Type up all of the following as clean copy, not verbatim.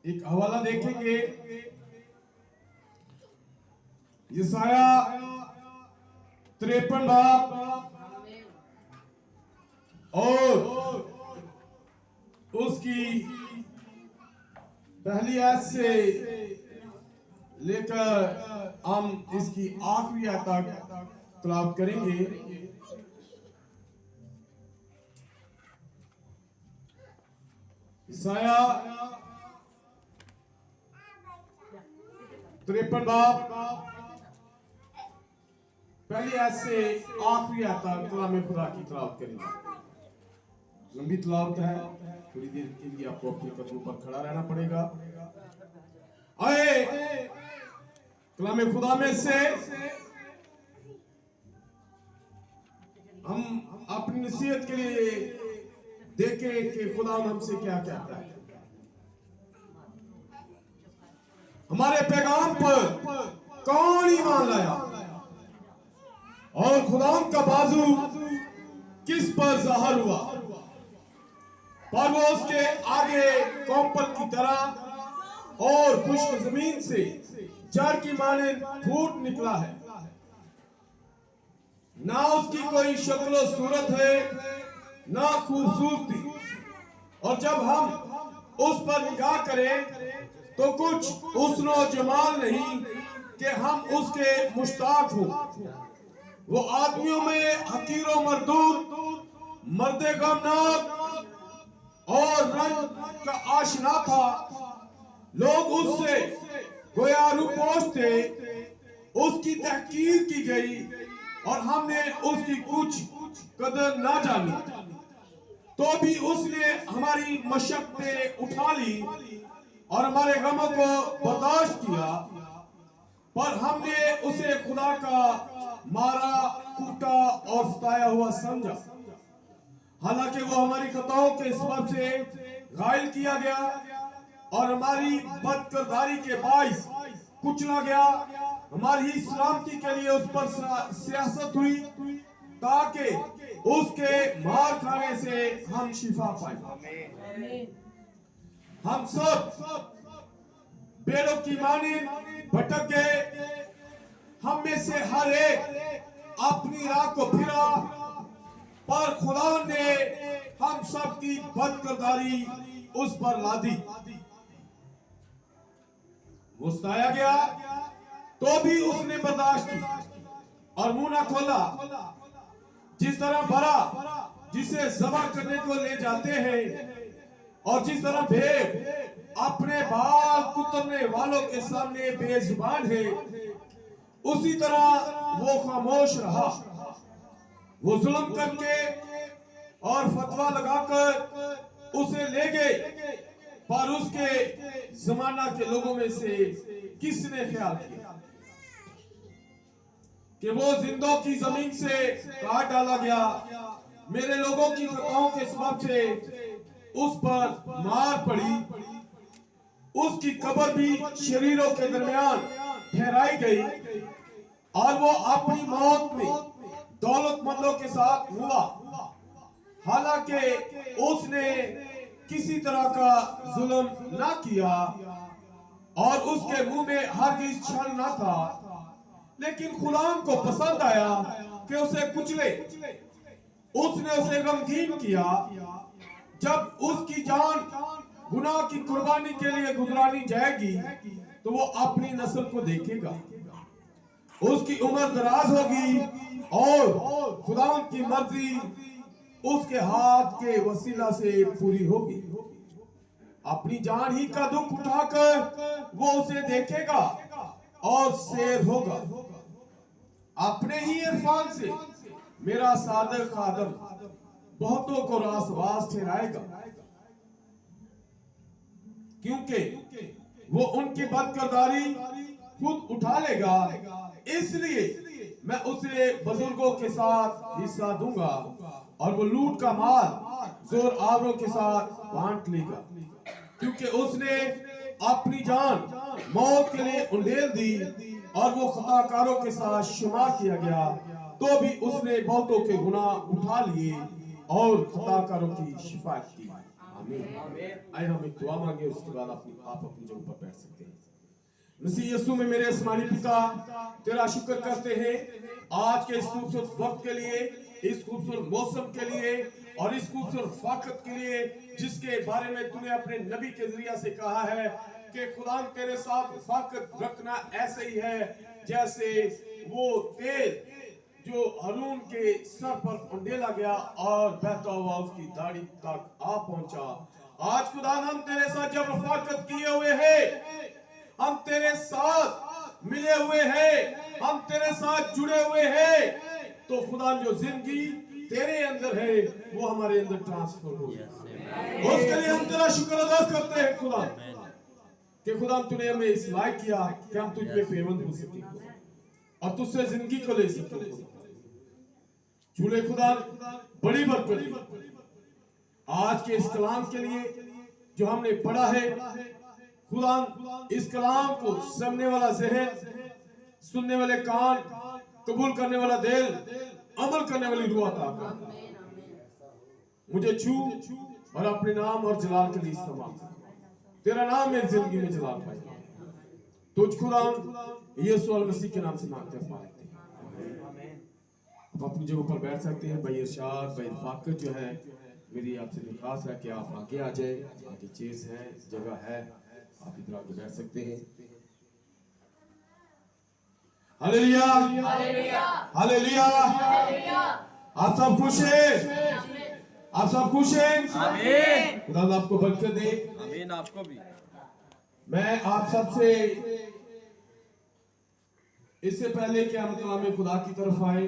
एक हवाला देखेंगे यशाया 53 बाब और उसकी पहली आयत से लेकर हम इसकी आखिरी आयत तक तलावत करेंगे। यशाया 53 बाब पहली आयत से आखिरी आयत तक कलाम खुदा की तलावत करेंगे। लंबी तलावत है, थोड़ी देर के लिए आपको अपने कदमों पर खड़ा रहना पड़ेगा। आए कलाम खुदा में से हम अपनी नसीहत के लिए देखें कि खुदा हमसे क्या कहता है। हमारे पैगाम पर कौन ईमान लाया और खुदा का बाजू किस पर जाहिर हुआ, पर वो उसके आगे कौपल की तरह और खुश्क जमीन से जड़ की माने फूट निकला है। ना उसकी कोई शक्ल सूरत है ना खूबसूरती, और जब हम उस पर निगाह करें तो कुछ हुस्न और जमाल नहीं कि हम उसके मुश्ताक हो। वो आदमियों में हकीर और मरदूद, मर्दे गमनाक और रंग का आशना था। लोग उससे गोया रूपोश थे। उसकी तहकीर की गई और हमने उसकी कुछ कदर ना जानी, तो भी उसने हमारी मशक्क़तें उठा ली और हमारे गमों को बर्दाश्त किया। पर हमने उसे खुदा का मारा, कूटा और सताया हुआ समझा। हालांकि वो हमारी खताओं के सबब से घायल किया गया और हमारी बदकिरदारी के बाइस कुचला गया। हमारी ही सलामती के लिए उस पर सियासत हुई ताकि उसके मार खाने से हम शिफा पाए। हम सब बेड़ों की मानी भटक गए। हम में से हर एक अपनी राह को फिरा, पर खुदा ने हम सब की बदकिरदारी उस पर लादी। वो सताया गया तो भी उसने बर्दाश्त की और मुंह ना खोला। जिस तरह बरा जिसे ज़बह करने को ले जाते हैं और जिस तरह भेड़ अपने बाल कुतरने वालों के सामने बेजुबान है, उसी तरह वो खामोश रहा। वो जुल्म करके और फतवा लगाकर उसे ले गए, पर उसके जमाना के लोगों में से किसने ख्याल किया कि वो जिंदों की जमीन से काट डाला गया। मेरे लोगों की खताओं के सबब से उस पर मार पड़ी। उसकी कब्र भी शरीरों के दरमियान ठहराई गई और वो अपनी मौत में दौलतमंदों के साथ हुआ। हालांकि उसने किसी तरह का जुल्म ना किया और उसके मुंह में हरगिज़ छल ना था, लेकिन गुलाम को पसंद आया कि उसे कुचले। उसने उसे गमगीन किया। जब उसकी जान गुनाह की कुर्बानी के लिए गुजरानी जाएगी तो वो अपनी नस्ल को देखेगा। उसकी उम्र दराज होगी और खुदा की मर्जी उसके हाथ के वसीला से पूरी होगी। अपनी जान ही का दुख उठाकर वो उसे देखेगा और शेर होगा। अपने ही इरफान से मेरा सादर खादम बहुतों को रासवास ठहराएगा, क्योंकि वो उनकी बदकिरदारी खुद उठा लेगा। इसलिए मैं उसे बुजुर्गों के साथ हिस्सा दूंगा और वो लूट का माल जोर आवरों के साथ बांट लेगा, क्योंकि उसने अपनी जान मौत के लिए उंडेल दी और वो खताकारों के साथ शुमार किया गया। तो भी उसने बहुतों के गुनाह उठा लिए और खताकारों की शिफायत की। आमीन। आमीन। आइए हम एक दुआ मांगे, उसके बाद आप अपनी जगह पर बैठ सकते हैं। मसीह यीशु में मेरे आसमानी पिता, तेरा शुक्र करते हैं आज के इस खूबसूरत वक्त के लिए, इस खूबसूरत मौसम के लिए और इस खूबसूरत वक्त के लिए जिसके बारे में तूने अपने नबी के जरिया से कहा है कि खुदा तेरे साथ वक्त रखना ऐसे ही है जैसे वो तेल जो हारून के सर पर उंडेला गया और बहता हुआ उसकी दाढ़ी तक आ पहुंचा। आज खुदा हम तेरे साथ जब रफाकत किए हुए हैं, हम तेरे साथ मिले हुए हैं, हम तेरे साथ जुड़े हुए हैं, तो खुदा जो जिंदगी तेरे अंदर है वो हमारे अंदर ट्रांसफर हो गया। उसके लिए हम तेरा शुक्र अदा करते हैं खुदा कि खुदा तूने हमें इस लायक किया कि हम तुझ पे पेवंद हो सके और तुझसे जिंदगी को ले सके। झूले खुदा बड़ी बरकत आज के इस कलाम के लिए जो हमने पढ़ा है, खुदा इस कलाम को सुनने वाला ज़हन, सुनने वाले कान, कबूल करने वाला दिल, अमल करने वाली रूह अता कर। मुझे छू और अपने नाम और जलाल के लिए इस्तेमाल कर। तेरा नाम मेरी जिंदगी में जलाल पाए। तुझ खुदा यीशु मसीह के नाम से मांगते हैं। आप अपनी जगह पर बैठ सकते हैं। भाई इरशाद, भाई फाकत जो है, मेरी आपसे दरख्वास्त है कि आप आगे आ जाए। आगे चीज है, जगह है, आप इधर आके बैठ सकते हैं। Hallelujah, hallelujah, hallelujah. आप सब खुश हैं? आप सब खुश हैं? आमीन। खुदा आपको बरकत दे। आमीन। आपको भी। मैं आप सबसे इससे पहले कि हम कलाम खुदा की तरफ आए,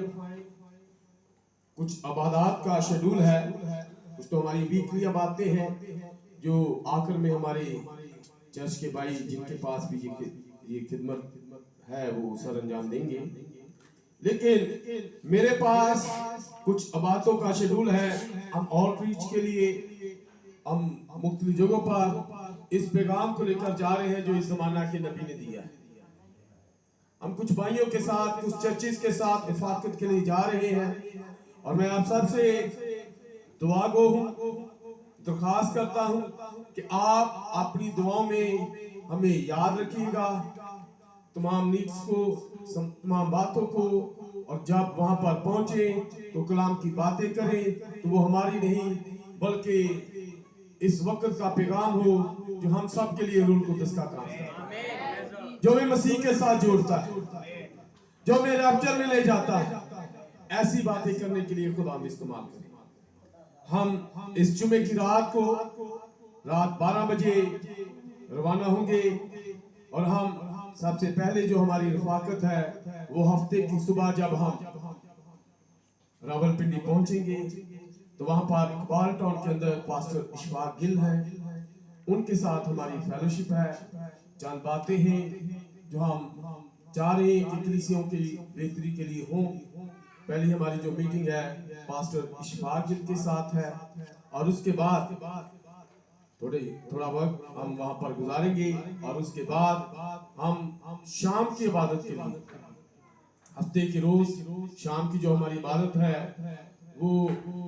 कुछ इबादत का शेड्यूल है। कुछ तो हमारी वीकली बातें हैं जो आखिर में हमारे चर्च के भाई जिनके पास भी ये खिदमत है वो सर अंजाम देंगे। लेकिन मेरे पास कुछ इबादतों का शेड्यूल है। हम आउटरीच के लिए हम मुख्तलिफ जगहों पर इस पैगाम को लेकर जा रहे हैं जो इस जमाना के नबी ने दिया है। हम कुछ भाइयों के साथ, कुछ चर्चिस के साथ इफाकत के लिए जा रहे हैं और मैं आप सबसे दुआ गो हूं, दरख्वास्त करता हूं कि आप अपनी दुआओं में हमें याद रखिएगा, तमाम नीड्स को, तमाम बातों को, और जब वहां पर पहुंचे तो कलाम की बातें करें तो वो हमारी नहीं बल्कि इस वक्त का पैगाम हो जो हम सब के लिए रूल कुदस का काम है, जो भी मसीह के साथ जोड़ता है, जो मेरे अब्जर में ले जाता है। ऐसी बातें करने के लिए खुदा हम इस्तेमाल करें। हम इस जुमे की रात को रात 12 बजे रवाना होंगे और हम सबसे पहले जो हमारी रफाकत है वो हफ्ते की सुबह जब हम रावलपिंडी पहुंचेंगे तो वहां पर इकबाल टाउन के अंदर पास्टर इशफाक गिल है, उनके साथ हमारी फेलोशिप है। चंद बातें हैं जो हम चाह रहे हैं कि कलीसियों की बेहतरी के लिए हों। पहली हमारी जो मीटिंग है पास्टर इशफाक गिल के साथ है और उसके बाद थोड़ा वक्त हम वहां पर गुजारेंगे और उसके बाद हम शाम की इबादत के लिए हफ्ते के रोज शाम की जो हमारी इबादत है वो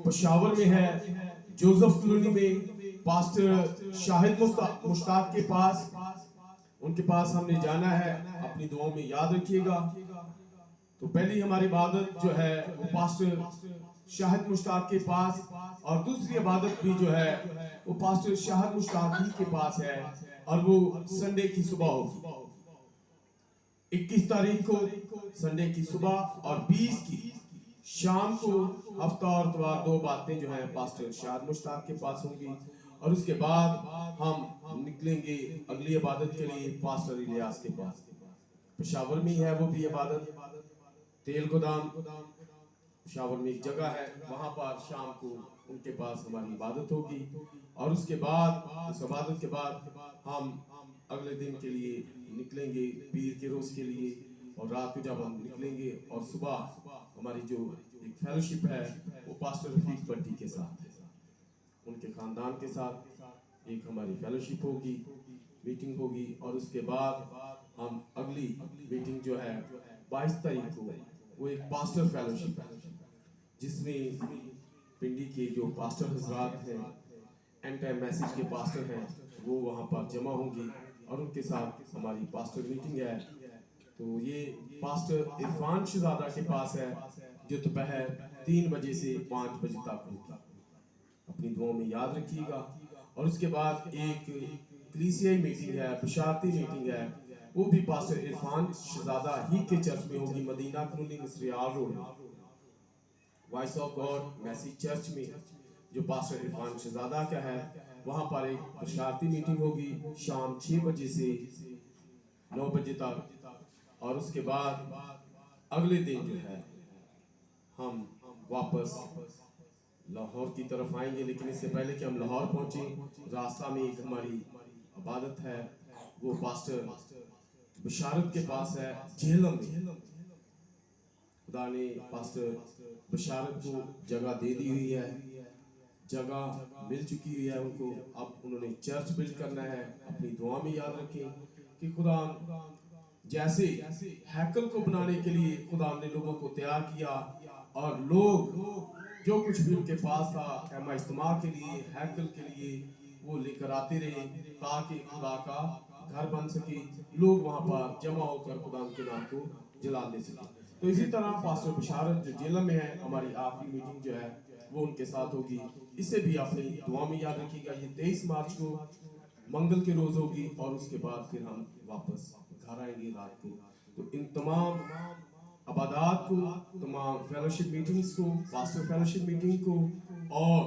पेशावर में है, जोसेफ कॉलोनी में पास्टर शाहिद मुश्ताक के पास। उनके पास हमने जाना है, अपनी दुआओं में याद रखिएगा। तो पहली हमारी इबादत जो है वो पास्टर शाहिद मुश्ताक के पास और दूसरी इबादत भी जो है वो पास्टर शाहिद मुश्ताक ही के पास है और वो संडे की सुबह होगी। 21 तारीख को संडे की सुबह और 20 की शाम को हफ्ता और इतवार 2 बातें जो है पास्टर शाहिद मुश्ताक के पास होंगी और उसके बाद हम निकलेंगे अगली इबादत के लिए पास्टर इलियास के पास। पेशावर में है वो भी इबादत, तेल गोदाम पेशावर में एक जगह है, वहां पर शाम को उनके पास हमारी इबादत होगी और उसके बाद उस इबादत के बाद हम अगले दिन के लिए निकलेंगे पीर के रोज के लिए और रात को जब हम निकलेंगे और सुबह हमारी जो एक फेलोशिप है वो पास्टर रफीक भट्टी के साथ, उनके खानदान के साथ एक हमारी फेलोशिप होगी, मीटिंग होगी और उसके बाद हम अगली मीटिंग जो है 22 तारीख को वो एक पास्टर फेलोशिप है जिसमें पिंडी के जो पास्टर हजरात हैं एंड टाइम मैसेज के पास्टर हैं, वो वहाँ पर जमा होंगे और उनके साथ हमारी पास्टर मीटिंग है। तो ये पास्टर इरफान शहजादा के पास है, जो दोपहर 3 बजे से 5 बजे तक होगी। अपनी दुआओं में याद रखिएगा। और उसके बाद एक कलीसियाई मीटिंग है, बशारती मीटिंग है, वो भी पास्टर इरफान शहजादा ही के चर्च में होगी, Madina colony Misriyal road, voice of God message church में, जो पास्टर इरफान शहजादा का है। वहां पर एक बशारती मीटिंग होगी शाम 6 बजे से 9 बजे तक। और उसके बाद अगले दिन जो है हम वापस लाहौर की तरफ आएंगे। लेकिन इससे पहले कि हम लाहौर पहुंचे, रास्ता में एक हमारी इबादत है, वो पास्टर बशारत के पास है जेहलम में। खुदा ने पास्टर बशारत को जगह दे दी हुई है, जगह मिल चुकी हुई है उनको। अब उन्होंने चर्च बिल्ड करना है। अपनी दुआ में याद रखें कि खुदा जैसे हैकल को बनाने के लिए खुदा ने लोगों को तैयार किया, और लोग जो कुछ भी उनके पास था एमा इज्तिमा के लिए, हैकल के लिए, वो लेकर आते रहे ताकि खुदा का घर बन सके, लोग वहां पर जमा होकर खुदा के नाम को जला दे सके। तो इसी तरह पास्टर बशारत जो जेल में है, हमारी आखिरी मीटिंग जो है वो उनके साथ होगी। इसे भी अपनी दुआ में याद रखिएगा। ये 23 मार्च को मंगल के रोज होगी और उसके बाद फिर हम वापस घर आएंगे रात को। तो इन तमाम अबादात को, तमाम फेलोशिप मीटिंग्स को, पास्टर फेलोशिप मीटिंग को, और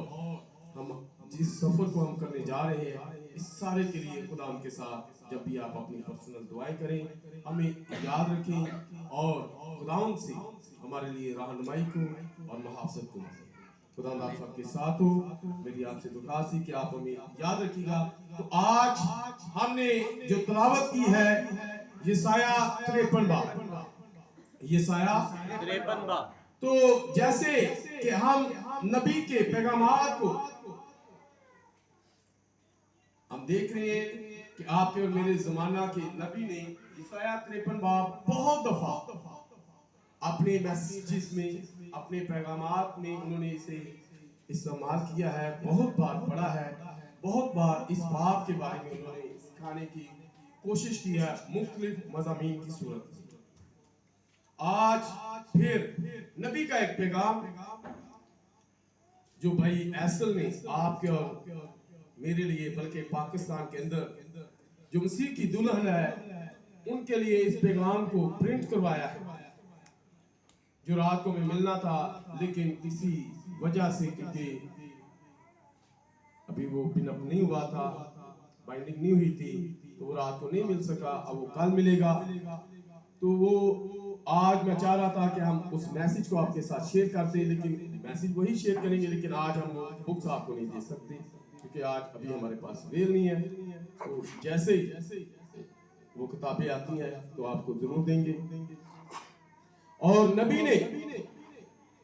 हम जिस सफर को हम करने जा रहे हैं, इस सारे के लिए खुदा के साथ जब भी आप अपनी पर्सनल दुआएं करें, हमें याद रखें और खुदावंद से हमारे लिए रहनुमाई को और मुहाफ़ज़त को मांगें। खुदा आप सबके साथ हो। मेरी आपसे दुआसी कि आप हमें याद रखिएगा। तो आज हमने जो तिलावत की है यशाया 53 बाब, यशाया 53 बाब। तो जैसे कि हम नबी के पैगामात को हम देख रहे हैं कि आपके और मेरे जमाना के नबी ने यशाया 53 बाब बहुत दफा अपने मैसेजेस में, अपने पैगामात में उन्होंने इसे इस्तेमाल किया है, बहुत बार पढ़ा है, बहुत बार इस बाब के बारे में उन्होंने सिखाने की कोशिश की है मुख्तलिफ मज़ामीन की सूरत में। आज फिर नबी का एक पैगाम जो भाई ऐसल ने आपके और मेरे लिए, बल्कि पाकिस्तान के अंदर जो मसीह की दुल्हन है उनके लिए इस पैगाम को प्रिंट करवाया है, जो रात को में मिलना था लेकिन किसी वजह से, क्योंकि अभी वो पिनअप नहीं हुआ था, बाइंडिंग नहीं हुई थी, तो वो रात को नहीं मिल सका। अब वो कल मिलेगा। तो वो आज मैं चाह रहा था कि हम उस मैसेज को आपके साथ शेयर करते, लेकिन मैसेज वही शेयर करेंगे, लेकिन आज हम वो बुक्स आपको नहीं दे सकते क्योंकि आज अभी हमारे पास वेल नहीं है। तो जैसे वो किताबें आती हैं तो आपको जरूर देंगे। और नबी ने,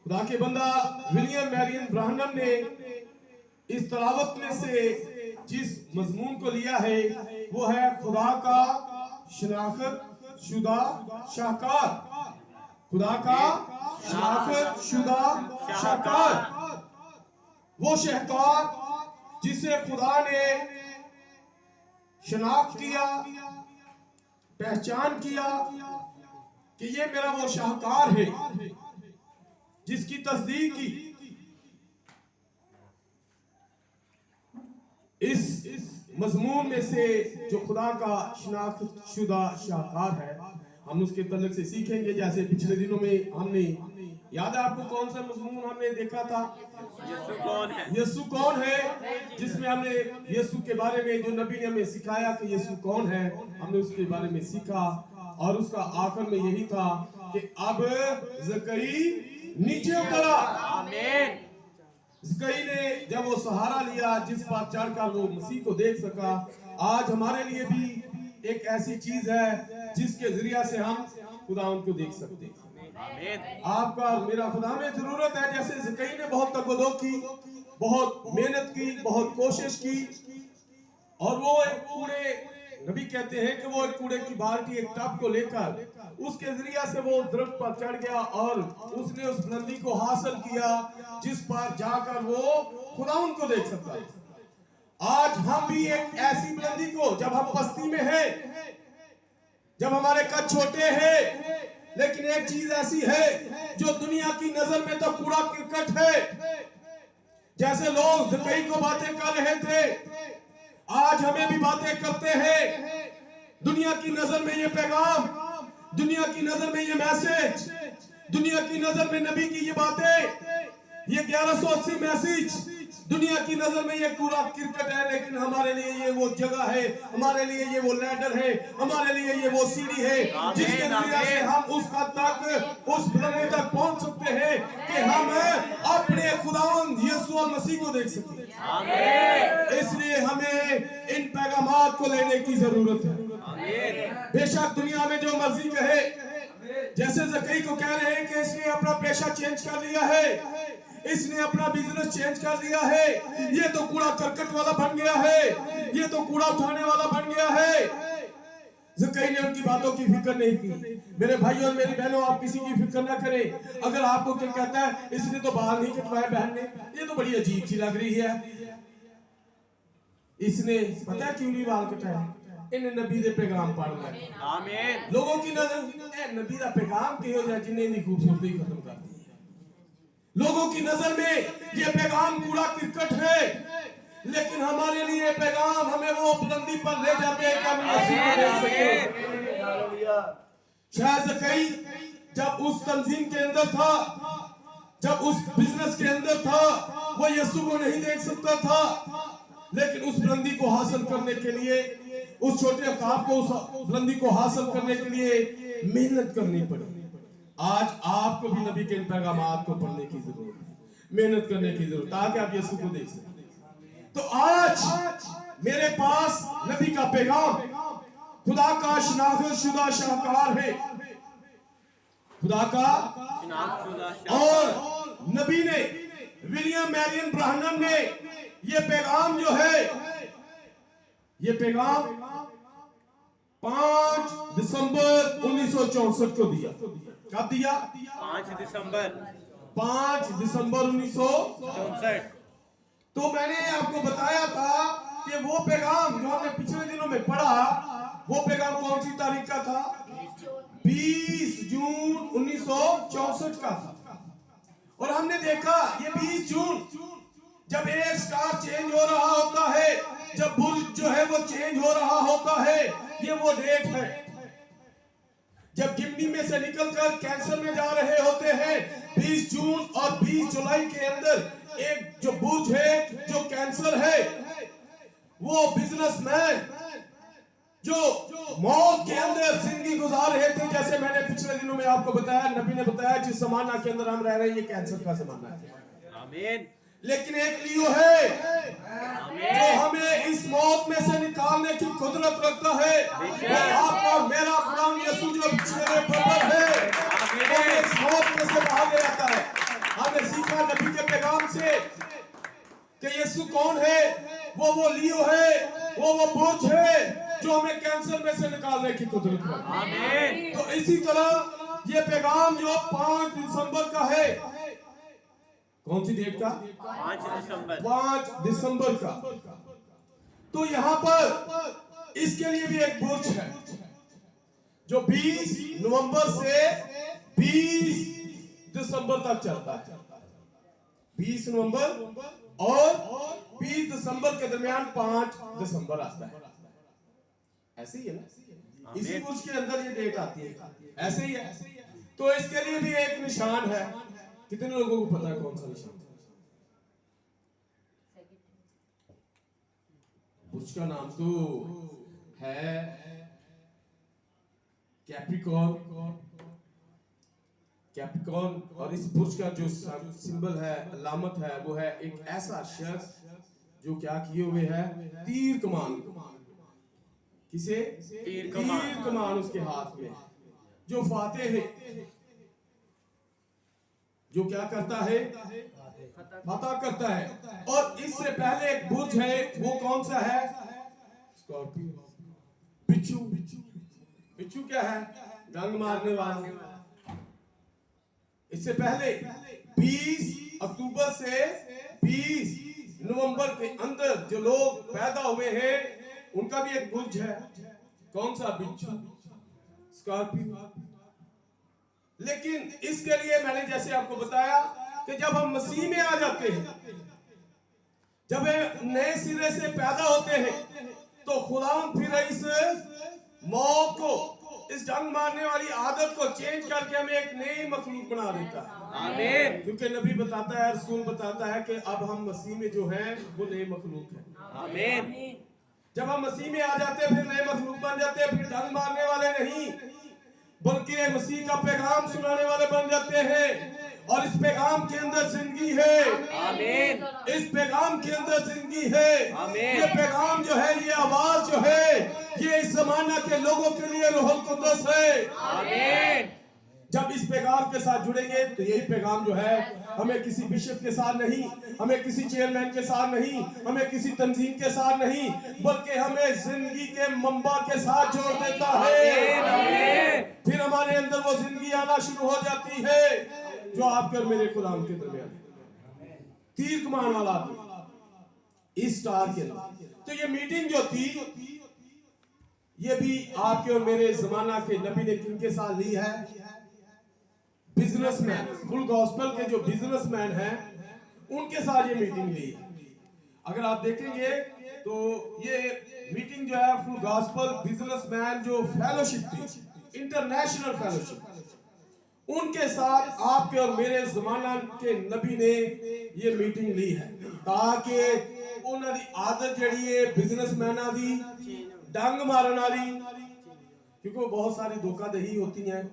खुदा के बंदा विलियम मैरियन ब्राहनम ने इस तलावत में से जिस मजमून को लिया है वो है खुदा का शनाख्त शुदा शाहकार, खुदा का शनाख्त शुदा शाहकार, वो शाहकार जिसे खुदा ने शनाख्त किया, पहचान किया कि ये मेरा वो शाहकार है, जिसकी तस्दीक की। इस मजमून में से जो खुदा का शनाख्त शुदा शाहकार है, हम उसके तल्लुक से सीखेंगे। जैसे पिछले दिनों में हमने, याद है आपको कौन सा मजमून हमने देखा था? यीशु कौन है, यीशु कौन है, जिसमें हमने यीशु के बारे में, जो नबी ने हमें सिखाया कि यीशु कौन है, हमने उसके बारे में सीखा। और उसका आखिर में यही था कि अब ज़कई नीचे उतरा। आमीन। ज़कई ने जब वो सहारा लिया जिस पर चढ़कर वो मसीह को देख सका। आज हमारे लिए भी एक ऐसी चीज है जिसके जरिया से हम खुदा उनको देख सकते हैं। आपका और मेरा खुदा में जरूरत है। जैसे ज़कई ने बहुत तकबदो की, बहुत मेहनत की, बहुत कोशिश की, और वो एक कूड़े, नबी कहते हैं कि वो एक कूड़े की बाल्टी, एक टब को लेकर उसके जरिया से वो दरख्त पर चढ़ गया और उसने उस बुलंदी को हासिल किया जिस पर जाकर वो खुदा उनको देख सकता है। आज हम भी एक ऐसी बुलंदी को, जब हम बस्ती में हैं, जब हमारे कद छोटे हैं, लेकिन एक चीज ऐसी है जो दुनिया की नजर में तो पूरा क्रिकेट है। जैसे लोग कई को बातें कर रहे थे, आज हमें भी बातें करते हैं। दुनिया की नजर में ये पैगाम, दुनिया की नजर में ये मैसेज, दुनिया की नजर में नबी की ये बातें, ये 1180 मैसेज, दुनिया की नजर में ये पूरा क्रिकेट है। लेकिन हमारे लिए ये वो जगह है, हमारे लिए ये वो लैडर है, हमारे लिए ये वो सीढ़ी है जिसके जरिए से हम उस हद तक, उस बुलंदी तक पहुंच सकते हैं कि हम अपने खुदावंद यीशु मसीह को देख सकते हैं। इसलिए हमें इन पैगामात को लेने की जरूरत है। बेशक दुनिया में जो मर्जी कहे, जैसे जकई को कह रहे हैं कि इसने अपना पेशा चेंज कर लिया है, इसने अपना बिजनेस चेंज कर लिया है, ये तो कूड़ा करकट वाला बन गया है, ये तो कूड़ा उठाने वाला बन गया है। जकई ने उनकी बातों की फिक्र नहीं की। मेरे भाइयों और मेरी बहनों, आप किसी की फिक्र ना करें। अगर आपको क्या कहता है इसने तो बाल नहीं कटवाए बहन ने, ये तो बड़ी अजीब सी लग रही है, इसने पता है क्यों नहीं बाल कटाया, इन नबी दे पैगाम पढ़ ले। आमीन। लोगों की नजर नबी दा पैगाम कहो जा जिन्हें दी खूबसूरती खत्म कर दी है। लोगों की नजर में ये पैगाम पूरा क्रिकेट है, लेकिन हमारे लिए पैगाम हमें वो बुलंदी पर ले जाते हैं कि हम यीशु को देख सके। शायद जकई जब उस तंजीम के अंदर था, जब उस बिजनेस के अंदर था, वो यीशु को नहीं देख सकता था, लेकिन उस बुलंदी को हासिल करने के लिए, उस छोटे अवतार को, उस बुलंदी को हासिल करने के लिए मेहनत करनी पड़ी। आज आपको भी नबी के इन पैगामात को पढ़ने की जरूरत है, मेहनत करने की जरूरत, ताकि आप यीशु को देख सकें। तो आज मेरे पास नबी का पैगाम खुदा का शनाख्त शुदा शाहकार है, खुदा का, और नबी ने, विलियम मैरियन ब्राह्मण ने ये पैगाम जो है, ये पैगाम 5 दिसंबर 1964 को दिया। कब दिया? 5 दिसंबर 1964। तो मैंने आपको बताया था कि वो पैगाम जो हमने पिछले दिनों में पढ़ा, वो पैगाम कौन सी तारीख का था? 20 जून 1964 का था। और हमने देखा ये 20 जून, जब एक स्टार चेंज हो रहा होता है, जब बुर्ज जो है वो चेंज हो रहा होता है, ये वो डेट है। जब गिमनी में से निकलकर कैंसर में जा रहे होते हैं, 20 जून और 20 जुलाई के अंदर एक जो बुर्ज है, जो कैंसर है, वो बिजनेसमैन जो मौत के अंदर जिंदगी गुजार रहे थे, जैसे मैंने पिछले दिनों में आपको बताया, नबी ने बताया जिस जमाना के अंदर हम रह रहे हैं ये कैंसर का जमाना है। आमीन। लेकिन एक लियो है जो हमें इस मौत में से निकालने की कुदरत रखता है, वो आपका मेरा खुदा यीशु जो मेरे बराबर है, वो इस मौत में से बाहर ले आता है। हमने सीखा नबी के पैगाम से कि यीशु कौन है, वो लियो है, वो बुर्ज है जो हमें कैंसर में से निकालने की कुदरत रखता है। तो इसी तरह ये पैगाम जो 5 दिसंबर का है, कौन सी डेट का? 5 दिसंबर का। तो यहां पर इसके लिए भी एक बुर्ज है जो 20 नवंबर से 20 दिसंबर तक चलता है। 20 नवंबर और 20 दिसंबर के दरमियान 5 दिसंबर आता है। ऐसे ही है ना, इसी बुर्ज के अंदर ये डेट आती है, ऐसे ही है। तो इसके लिए भी एक निशान है। कितने लोगों को पता है कौन सा निशान? बुर्ज का नाम तो है कैप्रिकॉर्न। कैप्रिकॉर्न, और इस बुर्ज का जो सिंबल है, अलामत है, वो है एक ऐसा शख्स जो क्या किए हुए है, तीर कमान। किसे? तीर कमान उसके हाथ में, जो फातेह है, जो क्या करता है? फतह करता है। और इससे पहले एक बुर्ज है, वो कौन सा है? स्कॉर्पियो, बिच्छू। बिच्छू क्या है? डंग मारने वाला। इससे पहले 20 अक्टूबर से 20 नवंबर के अंदर जो लोग पैदा हुए हैं उनका भी एक बुर्ज है। कौन सा बिच्छू? स्कॉर्पियो। लेकिन इसके लिए मैंने जैसे आपको बताया कि जब हम मसीह में आ जाते हैं, जब नए सिरे से पैदा होते हैं, तो खुदा फिर इस मौत को, इस जंग मारने वाली आदत को चेंज करके हमें एक नई मखलूक बना देता है। आमीन। क्योंकि नबी बताता है, रसूल बताता है कि अब हम मसीह में जो हैं वो नए मखलूक हैं। आमीन। जब हम मसीह में आ जाते हैं फिर नए मखलूक बन जाते हैं, फिर जंग मारने वाले नहीं बल्कि मसीह का पैगाम सुनाने वाले बन जाते हैं। और इस पैगाम के अंदर जिंदगी है। आमीन। इस पैगाम के अंदर जिंदगी है। आमीन। ये पैगाम जो है, ये आवाज जो है, ये इस जमाना के लोगों के लिए रूहुल कुद्दस है। आमीन। जब इस पैगाम के साथ जुड़ेंगे तो यही पैगाम जो है हमें किसी बिशप के साथ नहीं, हमें किसी चेयरमैन के साथ नहीं, हमें किसी तंजीम के साथ नहीं, बल्कि हमें जिंदगी के मंबा के साथ जोड़ देता है। फिर हमारे अंदर वो जिंदगी आना शुरू हो जाती है जो आपके और मेरे खुदाम के दरमियान तीर कमान वाला इस स्टार के अंदर। तो ये मीटिंग जो थी ये भी आपके और मेरे जमाना के नबी ने किनके साथ ली है? बिजनेसमैन, फुल गॉस्पेल के जो बिजनेसमैन हैं उनके साथ ये मीटिंग ली है। अगर आप देखेंगे तो ये मीटिंग जो है फुल गॉस्पेल बिजनेसमैन जो फेलोशिप थी, इंटरनेशनल फेलोशिप, उनके साथ आपके और मेरे जमाना के नबी ने ये मीटिंग ली है ताकि उन्होंने आदत जड़ी है बिजनेसमैना दी डंग मारन वाली, क्योंकि बहुत सारी धोखाधड़ी होती है।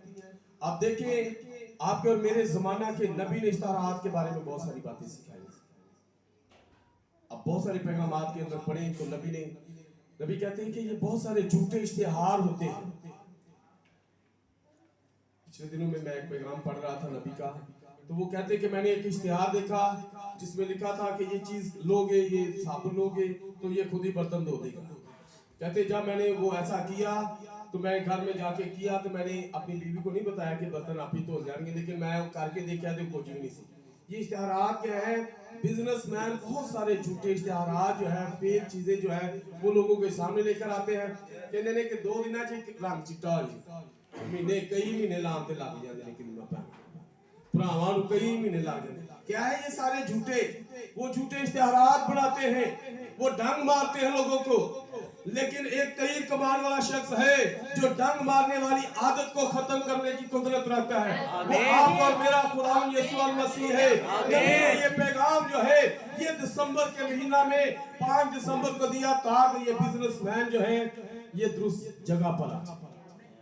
आप देखें आपके और मेरे जमाना के नबी ने इश्तिहारात के बारे में बहुत सारी बातें सिखाई। अब बहुत सारे पैगामात के अंदर पढ़े तो नबी कहते हैं कि ये बहुत सारे झूठे इश्तिहार होते हैं। पिछले दिनों में मैं एक पैगाम पढ़ रहा था नबी का, तो वो कहते हैं कि मैंने एक इश्तिहार देखा जिसमें लिखा था कि ये चीज लोगे, ये साबुन लोगे तो ये खुद ही बर्तन धो देगा। कहते जब मैंने वो ऐसा किया तो मैं घर में जाके किया तो मैंने अपनी बीवी को नहीं बताया कि बर्तन आप ही धो जाएंगे, लेकिन मैं करके देखा तो कुछ भी नहीं सी। ये इश्तिहारात क्या है? बिजनेसमैन बहुत सारे झूठे इश्तिहारात जो है, फेक चीजें जो है वो लोगों के सामने लेकर आते हैं। कहने ने कि 2 दिन रंग चिट्टा महीने कई महीने लाम ते लग जाते हैं, लेकिन भरावां नूं कई महीने लग जाते। क्या है ये सारे झूठे? वो झूठे इश्तिहारात बनाते हैं, वो डंग मारते हैं लोगों को। लेकिन एक तीर कमान वाला शख्स है जो डंग मारने वाली आदत को खत्म करने की कुदरत रखता है। वो आप और मेरा खुदा यीशु मसीह है। ये पैगाम जो है ये दिसंबर के महीना में 5 दिसंबर को दिया ताकि ये बिजनेसमैन जो है ये दुरुस्त जगह पर आ,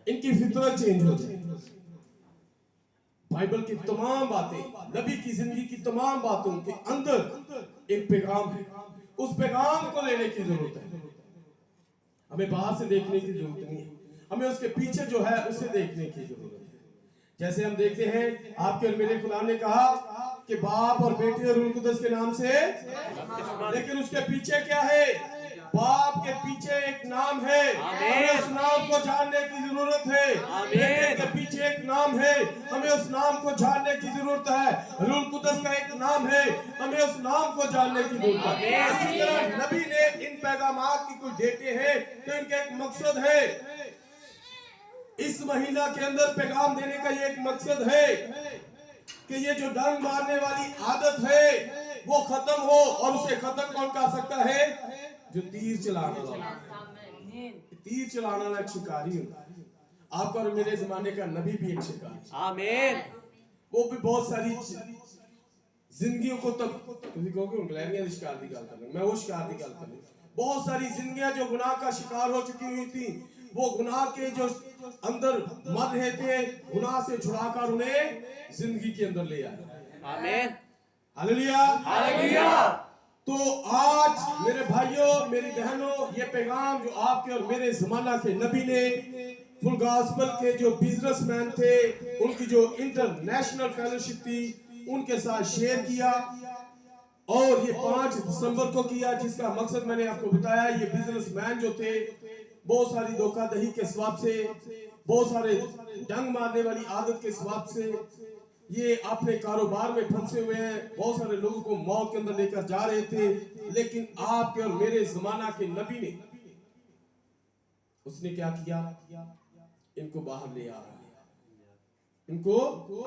इनकी फितरत चेंज हो जाए। बाइबल की तमाम बातें, नबी की जिंदगी की तमाम बातों के अंदर एक पैगाम है। उस पैगाम को लेने की जरूरत है। हमें बाहर से देखने की जरूरत नहीं है, हमें उसके पीछे जो है उसे देखने की जरूरत है। जैसे हम देखते हैं आपके और मेरे खुदा ने कहा कि बाप और बेटे और रूह कुद्दस के नाम से, लेकिन उसके पीछे क्या है? बाप के पीछे एक नाम है, हमें उस नाम को जानने की जरूरत है। बेटे के पीछे एक नाम है, हमें उस नाम को जानने की जरूरत है। रूह कुद्दस का एक नाम है, हमें उस नाम को जानने की जरूरत है। इसी तरह नबी ने इन पैगामात की कुछ देते हैं तो इनका एक मकसद है। इस महीना के अंदर पैगाम देने का ये एक मकसद है कि ये जो डंग मारने वाली आदत है वो खत्म हो। और उसे खत्म कौन कर सकता है? जो तीर चलाने वाला। तीर चलाने वाला एक शिकारी होता है। आपका और मेरे जमाने का नबी भी एक शिकारी। आमीन। वो भी बहुत सारी जिंदगियों को तब तुझे कहोगे इंग्लैंडिया के शिकार की गल कर रहा, मैं वो शिकार की गल कर रहा। बहुत सारी जिंदगियां जो गुनाह का शिकार हो चुकी हुई थी, वो गुनाह के जो अंदर मर रहे थे, गुनाह से छुड़ाकर उन्हें जिंदगी के अंदर ले आया। आमीन। Hallelujah, hallelujah. तो आज मेरे भाइयों मेरी बहनों, ये पैगाम जो आपके और मेरे जमाना के नबी ने फुल गॉस्पेल के जो बिजनेसमैन थे, उनकी जो इंटरनेशनल फेलोशिप थी, उनके साथ शेयर किया। और ये 5 दिसंबर को किया, जिसका मकसद मैंने आपको बताया। ये बिजनेसमैन जो थे बहुत सारी धोखाधड़ी के स्वभाव से, बहुत सारे डंग मारने वाली आदत के स्वभाव से, ये अपने कारोबार में फंसे हुए हैं, बहुत सारे लोगों को मौत के अंदर लेकर जा रहे थे, लेकिन आपके और मेरे जमाना के नबी ने उसने क्या किया? इनको बाहर ले आ रहा है, इनको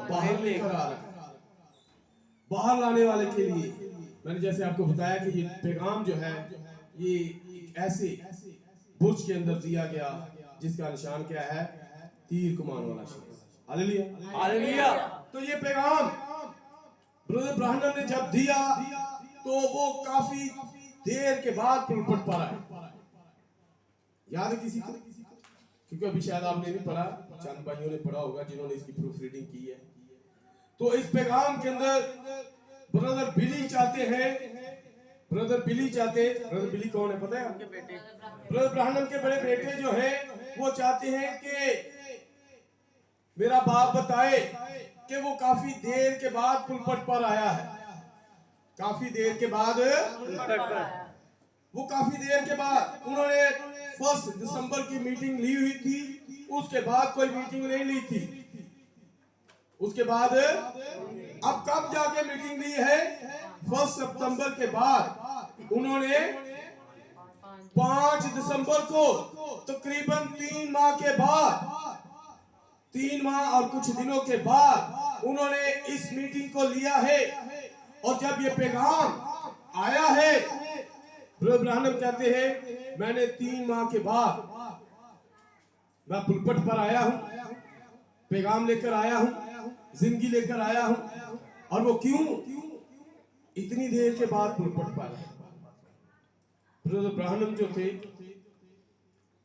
बाहर लेकर आ रहा है। बाहर लाने वाले के लिए मैंने जैसे आपको बताया कि ये पैगाम जो है ये एक ऐसे बुर्ज के अंदर दिया गया जिसका निशान क्या है? तीर कमान वाला शख्स। Hallelujah, hallelujah. तो ये पैगाम ब्रदर ब्राह्मण ने जब दिया तो वो काफी देर के बाद पुलपट पर आए। याद है किसी को? क्योंकि अभी शायद आपने नहीं पढ़ा, चंद भाइयों ने पढ़ा होगा जिन्होंने इसकी प्रूफ रीडिंग की है। तो इस पैगाम के अंदर ब्रदर बिली चाहते हैं, ब्रदर बिली कौन है पता है? उनके बेटे, ब्रदर ब्राह्मण के बड़े बेटे जो हैं वो चाहते हैं कि मेरा बाप बताए कि वो काफी देर के बाद पुलपट पर आया है। काफी देर के बाद वो काफी देर के बाद उन्होंने 1 दिसंबर की मीटिंग ली हुई थी, उसके बाद कोई मीटिंग नहीं ली थी। उसके बाद अब कब जाके मीटिंग ली है? 1 सितंबर के बाद उन्होंने 5 दिसंबर को तकरीबन 3 माह के बाद, 3 माह और कुछ दिनों के बाद उन्होंने इस मीटिंग को लिया है। और जब ये पैगाम आया है, ब्राह्मण कहते हैं मैंने 3 माह के बाद मैं पुलपट पर आया हूं, पैगाम लेकर आया हूं, जिंदगी लेकर आया हूं। और वो क्यों इतनी देर के बाद पुलपट पर आया? ब्रदर ब्राह्मण जो थे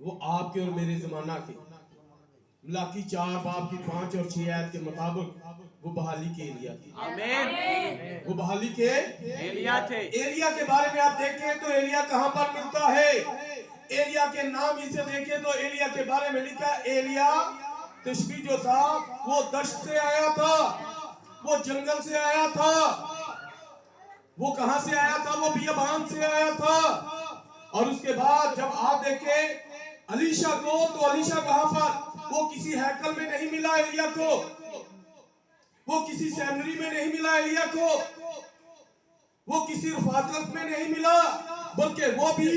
वो आपके और मेरे जमाना के मलाकी 4 बाब की 5 और 6 आयत के मुताबिक वो बहाली के एलिया थे। आमीन। वो बहाली के एलिया थे। एलिया के बारे में आप देखें तो एलिया कहां पर मिलता है? एलिया के नाम ही से देखें तो एलिया के बारे में लिखा एलिया तिशबी जो था वो दश्त से आया था, वो जंगल से आया था। वो कहां से आया था? वो बियाबान से आया था। और उसके बाद जब आप देखें अलीशा को, तो अलीशा कहां पर? वो किसी हैकल में नहीं मिला एलिया को, वो किसी सेमिनरी में नहीं मिला एलिया को, वो किसी रफाकत में नहीं मिला, बल्कि वो भी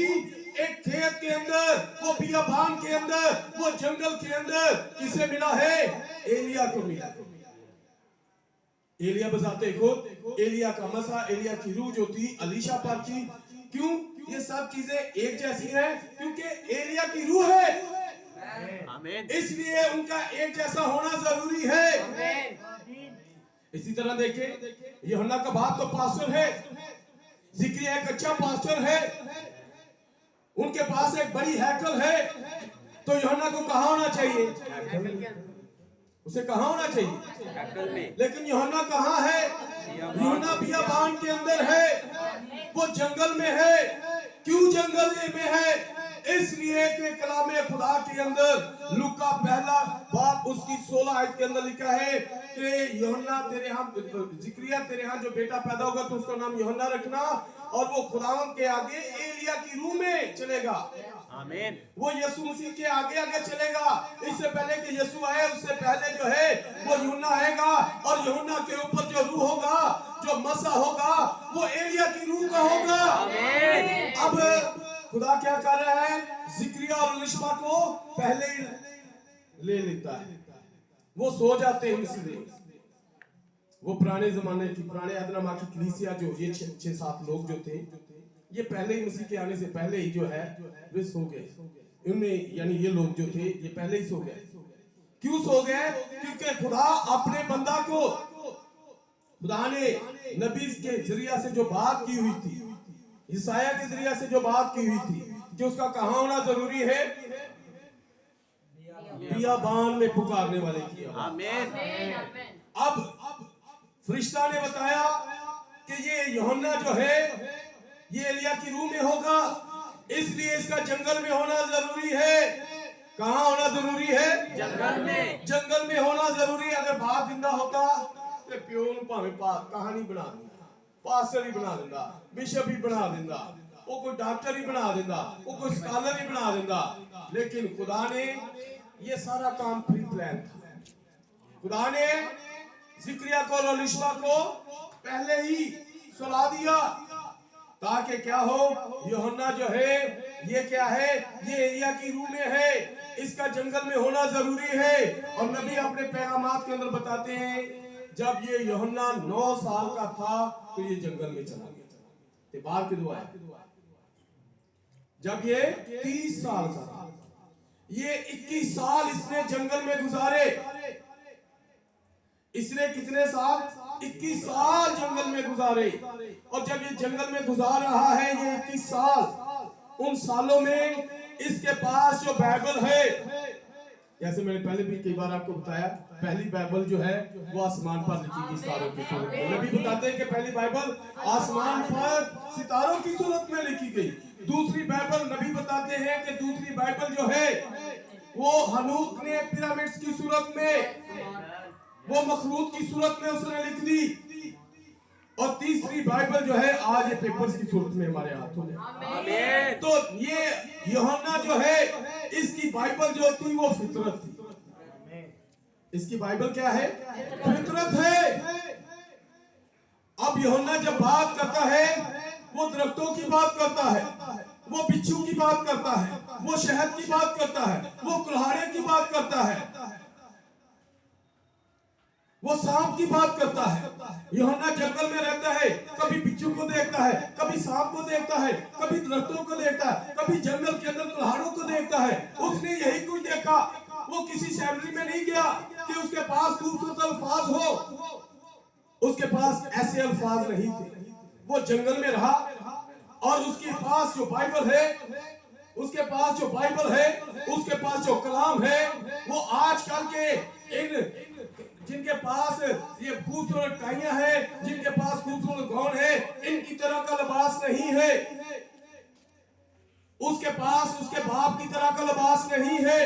एक खेत के अंदर, वो बियाबान के अंदर, वो जंगल के अंदर किसे मिला है? एलिया को मिला। एलिया बजाते खुद, एलिया का मसा, एलिया की रूह जो थी अलीशा पर थी। क्यों? ये सब चीजें एक जैसी हैं क्योंकि एलिया की रूह है। आमीन। इसलिए उनका एक जैसा होना जरूरी है। आमीन। इसी तरह देखें यूहन्ना का बाप तो पास्टर है, जिक्रिया एक अच्छा पास्टर है, उनके पास एक बड़ी हैकल है। तो यूहन्ना को कहाँ होना चाहिए? उसे कहाँ होना चाहिए? लेकिन यूहन्ना कहाँ है? यूहन्ना बियाबान के अंदर है, वो जंगल में है। क्यों जंगल में है? इसलिए कि कलामे खुदा के अंदर लूका 1 बाब उसकी 16 आयत के अंदर लिखा है कि यूहन्ना तेरे यहाँ, जिक्रिया तेरे यहाँ जो बेटा पैदा होगा तो उसका नाम यूहन्ना रखना, और वो खुदावंद के आगे एलिया की रूह में चलेगा। आमीन। वो यीशु मसीह के आगे आगे चलेगा। इससे पहले कि यीशु आए उससे पहले जो है वो यूहन्ना आएगा, और यूहन्ना के ऊपर जो रूह होगा, जो मसा होगा, वो एलिया की रूह का होगा। आमीन। अब खुदा क्या कर रहा है? जिक्रिया और अलीशा को पहले ही ले लेता है, वो सो जाते हैं। इसलिए वो पुराने जमाने की, पुराने अदनामा की कलीसिया जो ये 6-7 लोग जो थे, ये पहले ही मसीह के आने से पहले ही जो है वे सो गए। इनमें यानी ये लोग जो थे ये पहले ही सो गए। क्यों सो गए? क्योंकि खुदा अपने बंदा को, खुदा ने नबी के जरिया से जो बात की हुई थी, ईसाया के जरिया से जो बात की हुई थी कि उसका कहाँ होना जरूरी है? बियाबान में पुकारने वाले की। आमीन। अब फरिश्ता ने बताया कि ये यूहन्ना जो है ये एलिया की रूह में होगा, इसलिए इसका जंगल में होना जरूरी है। कहाँ होना जरूरी है? जंगल में। जंगल में होना जरूरी है। अगर बाप जिंदा होता तो प्योन भावे कहानी बना देता, पास्टर ही बना देता, बिशप ही बना देता, वो कोई डॉक्टर ही बना देता, वो कोई स्कॉलर ही बना देता। लेकिन खुदा ने ये सारा काम प्री प्लान था। खुदा ने जिक्रिया को और एलिशबा को पहले ही सुला दिया, ताकि क्या हो, यूहन्ना जो है ये क्या है, ये एलिया की रूह में है, इसका जंगल में होना जरूरी है। और नबी अपने पैगामात के अंदर बताते हैं, जब ये यूहन्ना 9 साल का था तो ये जंगल में चला गया। ये बाहर की दुआ है। जब ये 30 साल का था, ये 21 साल इसने जंगल में गुजारे। इसने कितने साल? 21 साल जंगल में गुजारे। और जब ये जंगल में गुजार रहा है ये 21 साल, उन सालों में इसके पास जो बाइबल है, जैसे मैंने पहले भी कई बार आपको बताया, पहली बाइबल जो है वो आसमान पर लिखी गई सितारों की सूरत में। नबी बताते हैं कि पहली बाइबल आसमान पर सितारों की सूरत में लिखी गई। दूसरी बाइबल, नबी बताते हैं कि दूसरी बाइबल जो है वो हनूक ने पिरामिड्स की सूरत में, वो मखलूक की सूरत में उसने लिख दी। और तीसरी बाइबल जो है आज ये पेपर्स की सूरत में हमारे हाथों में। तो ये यूहन्ना जो है, इसकी बाइबल जो थी वो फितरत थी। इसकी बाइबल क्या है? फितरत है। अब यूहन्ना जब बात करता है, वो दरख्तों की बात करता है, वो बिच्छू की बात करता है, वो शहद की बात करता है, वो कुल्हाड़े की बात करता है, वो सांप की बात करता है। यूहन्ना जंगल में रहता है, कभी बिच्छू को देखता है, कभी सांप को देखता है, कभी दरख्तों को देखता है, कभी जंगल के अंदर कुल्हाड़ों को देखता है। उसने यही कुछ देखा। वो किसी सेमिनरी में नहीं गया कि उसके पास खूबसूरत अल्फाज हो, उसके पास ऐसे अल्फाज नहीं थे। वो जंगल में रहा और उसके पास जो बाइबल है, उसके पास जो बाइबल है, उसके पास जो कलाम है, वो आजकल के इन जिनके पास ये खूबसूरत टाइयां हैं, जिनके पास खूबसूरत गाउन है, इनकी तरह का लिबास नहीं है। उसके पास उसके बाप की तरह का लिबास नहीं है।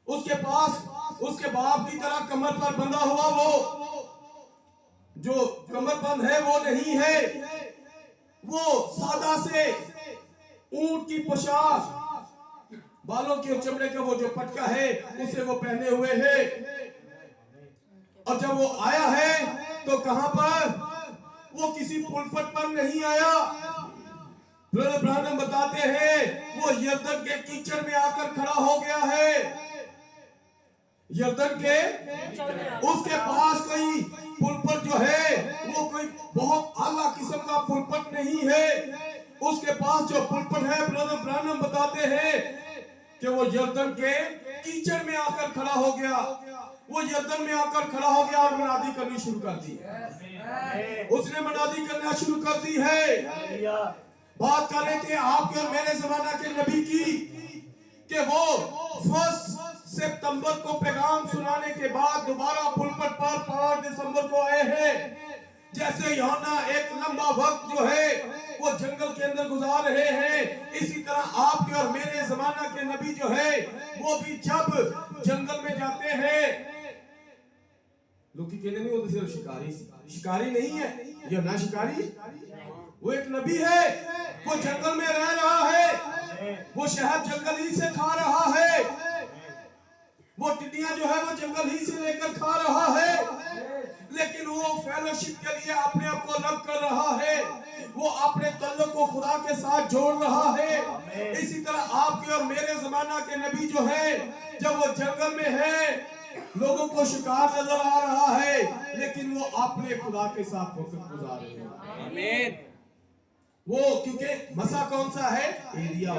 उसके पास उसके बाप की तरह कमर पर बंधा हुआ वो जो कमरबंद है वो नहीं है। वो सादा से ऊंट की पोशाक, बालों के चमड़े का वो जो पटका है उसे वो पहने हुए है। और जब वो आया है तो कहां पर? वो किसी पुलपट पर नहीं आया। ब्रदर ब्रानम बताते हैं वो यरदन के कीचड़ में आकर खड़ा हो गया है। यरदन के उसके पास कोई पुलपट जो है वो कोई बहुत आला किस्म का पुलपट नहीं है। उसके पास जो पुलपट है, ब्रदर ब्रानम बताते हैं कि वो यरदन के कीचड़ में आकर खड़ा हो गया। वो यरदन में आकर खड़ा हो गया और मनादी करनी शुरू कर दी। उसने मनादी करना शुरू कर दी है। बात कर रहे थे आपके और मेरे जमाना के नबी की कि वो 1 सितंबर को पैगाम सुनाने के बाद दोबारा पुलपट पर 5 दिसंबर को आए हैं। जैसे यूहन्ना एक लंबा वक्त जो है वो जंगल के अंदर गुजार रहे हैं, इसी तरह आपके और मेरे जमाना के नबी जो है वो भी जब जंगल में जाते हैं, लोग कहते नहीं होते सिर्फ शिकारी नहीं है, यूहन्ना शिकारी, वो एक नबी है। वो जंगल में रह रहा है, वो शहद जंगल ही से खा रहा है, वो टिड्डियां जो है वो जंगल ही से लेकर खा रहा है, लेकिन वो फेलोशिप के लिए अपने आप को अलग कर रहा है। वो अपने तल्लुक को खुदा के साथ जोड़ रहा है। इसी तरह आपके और मेरे जमाना के नबी जो है जब वो जंगल में है, लोगों को शिकार नजर आ रहा है, लेकिन वो अपने खुदा के साथ वक्त गुजार रहे हैं। आमीन। वो क्योंकि मसा कौन सा है? एलिया।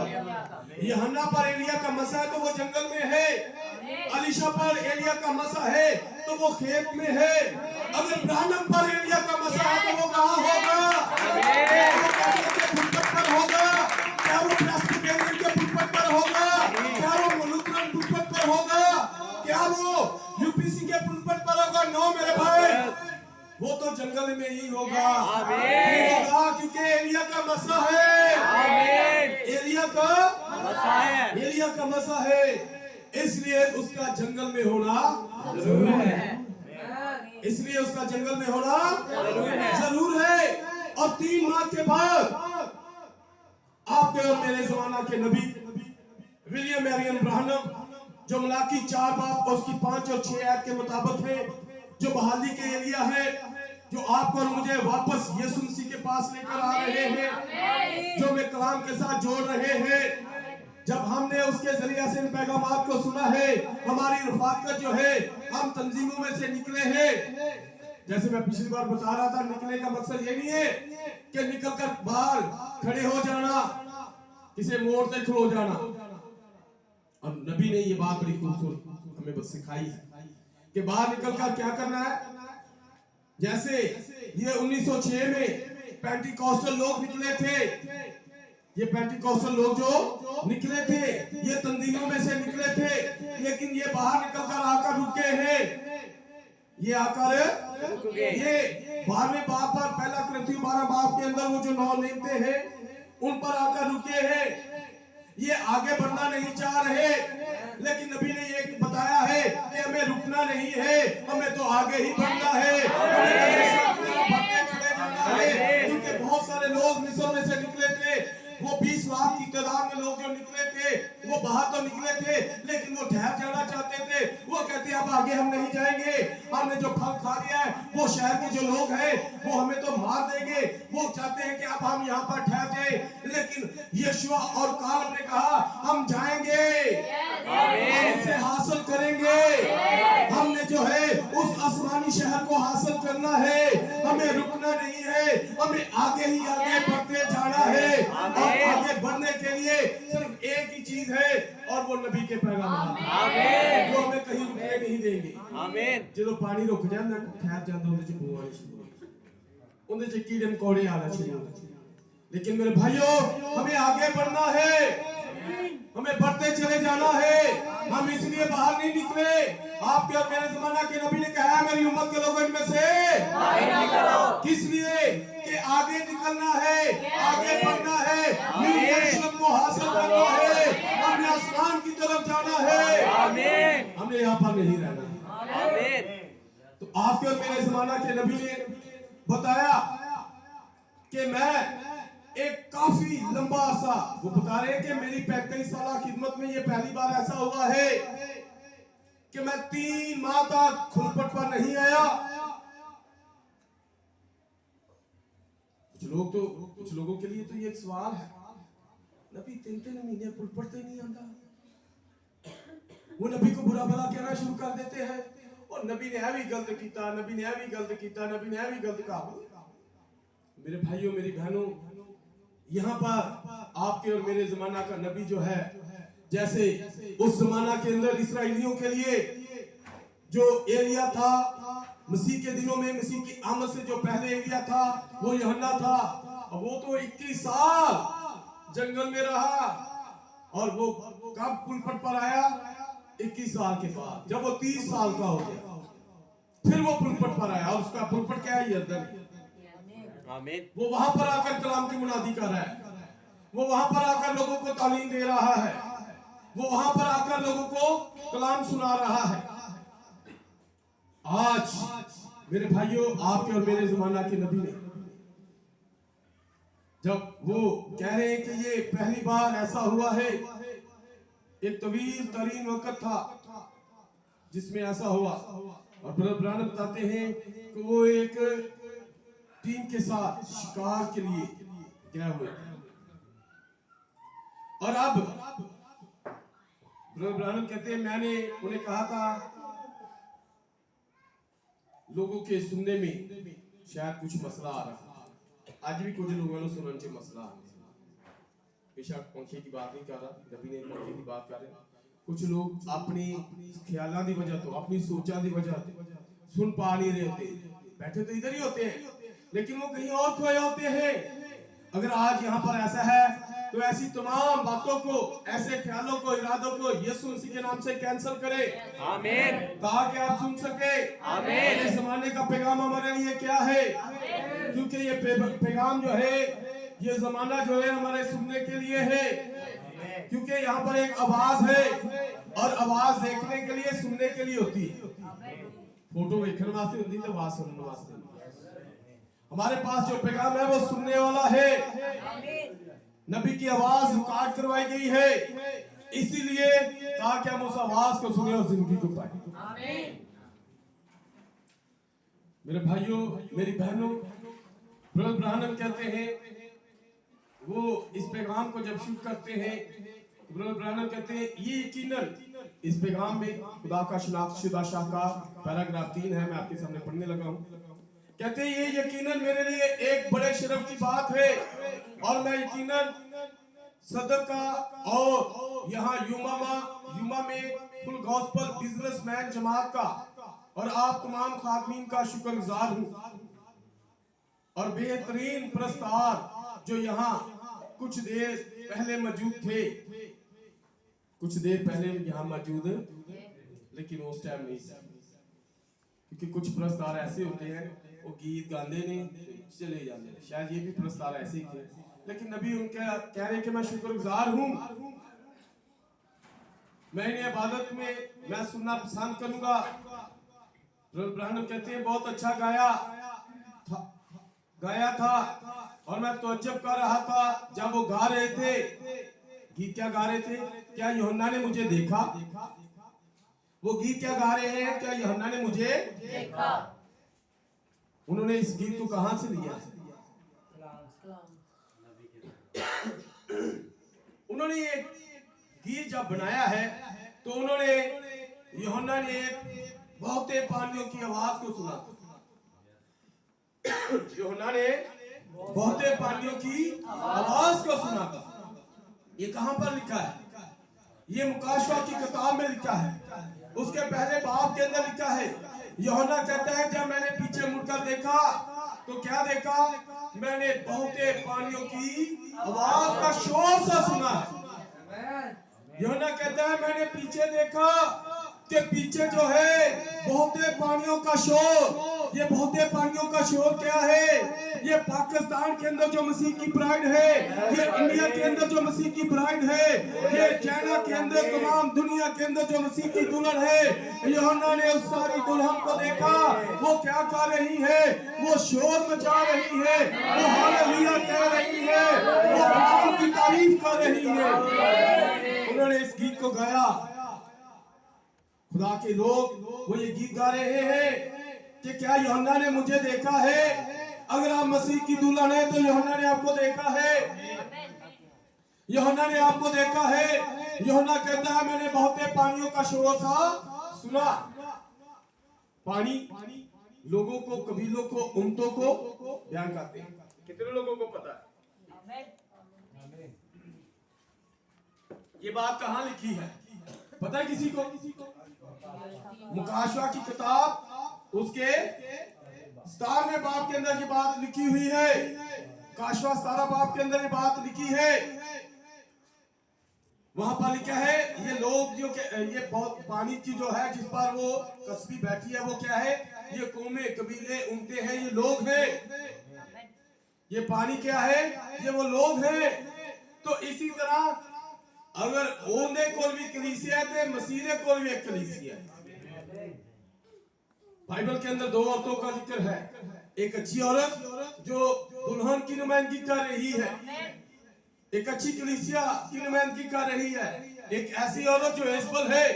यूहन्ना पर एलिया का मसा है तो वो जंगल में है। अलीशा पर एलिया का मसा है तो वो खेत में है। अगर ब्राह्मण पर एलिया का मसा है तो वो कहाँ होगा? पुलपट पर होगा। क्या वो प्रेस्बिटेरियन के पुलपट पर होगा? क्या वो लुथरन पुलपट पर होगा? क्या वो यूपीसी के पुलपट पर होगा? नो मेरे भाई, वो तो जंगल में ही होगा। होगा क्योंकि एलिया का मसा है। एलिया का मसा है। एलिया का मसा है, इसलिए उसका जंगल में होना जरूर है। इसलिए उसका जंगल में होना जरूर है। और 3 माह के बाद आपके और मेरे जमाना के नबी विलियम मैरियन ब्राहनम, जो मलाकी 4 बाब और उसकी 5 और 6 आयत के मुताबिक है, जो बहाली के एलिया है, जो आपको और मुझे वापस यीशु मसीह के पास लेकर आ रहे हैं, जो मैं कलाम के साथ जोड़ रहे हैं। जब हमने उसके जरिए से इन पैगामात को सुना है, हमारी रफाकत जो है, हम तंजीमों में से निकले हैं। जैसे मैं पिछली बार बता रहा था, निकलने का मकसद ये नहीं है कि निकलकर बाहर खड़े हो जाना, किसी मोड़ पे खड़ो जाना। और नबी ने ये बात बड़ी खूबसूरत हमें बस सिखाई है कि बाहर निकलकर क्या करना है। जैसे ये 1906 में पेंटिकॉस्टल लोग निकले थे, ये पेंटिकॉस्टल लोग जो निकले थे, ये तंजीमों में से निकले थे, लेकिन ये बाहर निकलकर आकर रुके हैं। ये आकर ये 12वें बाब पर, पहला कुरिन्थियों 12 बाब के अंदर वो जो 9 लिखते हैं, उन पर आकर रुके हैं। ये आगे बढ़ना नहीं चाह रहे, लेकिन नबी ने ये बताया है कि हमें रुकना नहीं है, हमें तो आगे ही बढ़ना है, बढ़ते चले जाना है। क्योंकि बहुत सारे लोग मिस्र में से निकले थे, वो 20 लाख की तादाद में लोग जो निकले थे, वो बाहर तो निकले थे, लेकिन वो ठहर जाना चाहते थे। वो कहते अब आगे हम नहीं जाएंगे, हमने जो फल खा लिया है, वो शहर के जो लोग हैं वो हमें तो मार देंगे। वो चाहते हैं कि अब हम यहाँ पर ठहर जाए, लेकिन यीशुआ और काल ने कहा हम जाएंगे, हम इसे हासिल करेंगे। हमने जो है उस आसमानी शहर को हासिल करना है, हमें रुकना नहीं है, हमें आगे ही आगे बढ़ते जाना है। और आगे बढ़ने के लिए सिर्फ एक ही चीज है, और वो नबी के पैगाम है, जो हमें कहीं रुकने नहीं देंगे। आमीन। जो पानी रुक जाए ठहर जाता ਉਹਦੇ ਚ ਬੂ ਆਣੀ ਸ਼ੁਰੂ ਉਹਦੇ ਚ ਕੀੜੇ ਮਕੌੜੇ आना शुरू हो। लेकिन मेरे भाइयों, हमें आगे बढ़ना है, हमें बढ़ते चले जाना है। हम इसलिए बाहर नहीं निकले। आपके और मेरे जमाना के नबी ने कहा मेरी उम्मत के लोगों इनमें से बाहर निकलो। किस लिए? कि आगे निकलना है, आगे बढ़ना है, यरूशलेम को हासिल करना है, हमने आसमान की तरफ जाना है। आमीन। हमें यहाँ पर नहीं रहना है। आमीन। तो आपके और मेरे जमाना के नबी ने बताया कि मैं एक काफी लंबा अरसा, वो बता रहे हैं कि मेरी 35 साल खिदमत में ये पहली बार ऐसा हुआ है कि मैं 3 माह तक खुलपट पर नहीं आया। कुछ लोगों के लिए तो ये एक सवाल है, नबी 3 महीने खुलपट से नहीं आता। वो नबी को बुरा भला कहना शुरू कर देते हैं, और नबी ने भी गलत किया, नबी ने भी गलत किया, नबी ने भी गलत कहा। मेरे भाइयों, मेरी बहनों, यहाँ पर आपके और मेरे जमाना का नबी जो है, जैसे उस जमाना के अंदर इस्राएलियों के लिए जो एलिया था, मसीह के दिनों में मसीह की आमद से जो पहले एलिया था वो यूहन्ना था। वो तो 21 साल जंगल में रहा, और वो कब पुलपट पर आया? 21 साल के बाद, जब वो 30 साल का हो गया, फिर वो पुलपट पर आया। और उसका पुलपट क्या है? यरदन। आमीन। वो वहां पर आकर कलाम की मुनादी कर रहा है, वो वहां पर आकर लोगों को तालीम दे रहा है, वो वहां पर आकर लोगों को कलाम सुना रहा है। आज मेरे भाइयों, आपके और मेरे जमाना के नबी ने जब वो कह रहे हैं कि ये पहली बार ऐसा हुआ है, एक तवील तरीन वक्त था जिसमें ऐसा हुआ। और ब्रदर ब्रानम बताते हैं कि वो एक टीम के साथ शिकार के लिए गए हुए, और अब ब्रदर ब्रानम कहते हैं मैंने उन्हें कहा था लोगों के सुनने में शायद कुछ मसला आ रहा है। आज भी कुछ लोगों ने सुनने से मसला आ रहा है। बेशक पंखे की बात नहीं कर रहा, नबी ने पंखे की बात कर रहे। कुछ लोग अपनी ख्यालों की वजह तो, अपनी सोचा की वजह सुन पा नहीं रहे होते, बैठे तो इधर ही होते हैं, लेकिन वो कहीं और खोए होते हैं। अगर आज यहाँ पर ऐसा है तो ऐसी तमाम बातों को, ऐसे ख्यालों को, इरादों को यीशु मसीह के नाम से कैंसिल करें। आमीन। ताकि आप सुन सके। आमीन। इस जमाने का पैगाम हमारे लिए क्या है? क्योंकि ये पैगाम जो है, ये जमाना जो है हमारे सुनने के लिए है। क्योंकि यहाँ पर एक आवाज है, और आवाज देखने के लिए, सुनने के लिए होती है। फोटो देखने वास्ते होती है, तो आवाज सुनने वास्ते। हमारे पास जो पैगाम है वो सुनने वाला है। नबी की आवाज रिकॉर्ड करवाई गई है, इसीलिए ताकि हम उस आवाज को सुने और जिंदगी को पाए। मेरे भाइयों, मेरी बहनों, ब्रदर ब्रानम कहते हैं, वो इस पैगाम को जब शुरू करते हैं, ब्रदर ब्रानम कहते हैं ये यकीनन इस पैगाम में खुदा का शनाख्तशुदा शाहकार पैराग्राफ 3 है, मैं आपके सामने पढ़ने लगा हूं। कहते हैं ये यकीनन मेरे लिए एक बड़े शर्फ की बात है और मैं यकीनन सदर का और यहाँ युमा में फुल गॉस्पल बिजनेसमैन जमात का और आप तमाम खातमीन का शुक्रगुजार हूँ और बेहतरीन प्रस्तार जो यहाँ कुछ देर पहले मौजूद थे, कुछ देर पहले यहाँ मौजूद, लेकिन उस टाइम नहीं था, क्योंकि कुछ प्रस्तार ऐसे होते हैं वो गीत गाते ने चले जाते हैं, शायद ये भी प्रस्तार ऐसे ही थे, लेकिन नबी उनके कह रहे कि मैं शुक्रगुजार हूँ, मैं इन्हें इबादत में मैं सुनना पसंद करूंगा। ब्राह्मण कहते हैं बहुत अच्छा गाया था और मैं तवज्जुह कर रहा था जब वो गा रहे थे। गीत क्या गा रहे थे? क्या यूहन्ना ने मुझे देखा? वो गीत क्या गा रहे हैं? क्या यूहन्ना ने मुझे देखा? उन्होंने इस गीत को कहां से लिया? उन्होंने एक गीत जब बनाया है तो उन्होंने यूहन्ना ने बहुते पानियों की आवाज को सुना। यूहन्ना ने बहुते पानियों की आवाज को सुना था। ये कहां पर लिखा है? ये मुकाशवा की किताब में लिखा है, उसके पहले बाब के अंदर लिखा है। यूहन्ना कहता है जब मैंने पीछे मुड़कर देखा तो क्या देखा? मैंने बहुते पानियों की आवाज का शोर सा सुना। यूहन्ना कहता है मैंने पीछे देखा कि पीछे जो है बहुते पानियों का शोर। ये बहुते पानियों का शोर क्या है? ये पाकिस्तान के अंदर जो मसीह की ब्राइड है, ये इंडिया के अंदर जो मसीह की ब्राइड है, ये चाइना के अंदर, तमाम दुनिया के अंदर जो मसीह की दुल्हन है। यूहन्ना ने उस सारी दुल्हन को देखा, वो क्या कर रही है? वो शोर मचा रही है, वो हालेलुया कह रही है, वो खुदा की तारीफ कर रही है। उन्होंने इस गीत को गाया। खुदा के लोग वो ये गीत गा रहे हैं कि क्या यूहन्ना ने मुझे देखा है? अगर आप मसीह की दुल्हन है तो यूहन्ना ने आपको देखा है। यूहन्ना ने आपको देखा है। यूहन्ना कहता है मैंने बहुते पानियों का शोर सा सुना। पानी लोगों को, कबीलों को, उम्मतों को बयान करते हैं। कितने लोगों को पता है ये बात कहां लिखी है? पता है किसी को? मुकाशवा की किताब उसके 17वें बाब के अंदर ये बात लिखी हुई है। काशवा 17 बाब के अंदर ये बात लिखी है। वहां पर लिखा है ये लोग जो ये बहुत पानी की जो है जिस पर वो कसबी बैठी है वो क्या है? ये कौमें, कबीले, उम्मतें हैं, ये लोग हैं। ये पानी क्या है? ये वो लोग हैं। तो इसी तरह अगर ओंदे कोल भी कलीसिया है तो मसीह कोल भी एक कलीसिया है। बाइबल के अंदर 2 औरतों का जिक्र है। एक अच्छी औरत जो दुल्हन की नुमाइंदगी कर रही है, एक अच्छी कलीसिया की नुमाइंदगी कर रही है। एक ऐसी औरत जो इज़बल है,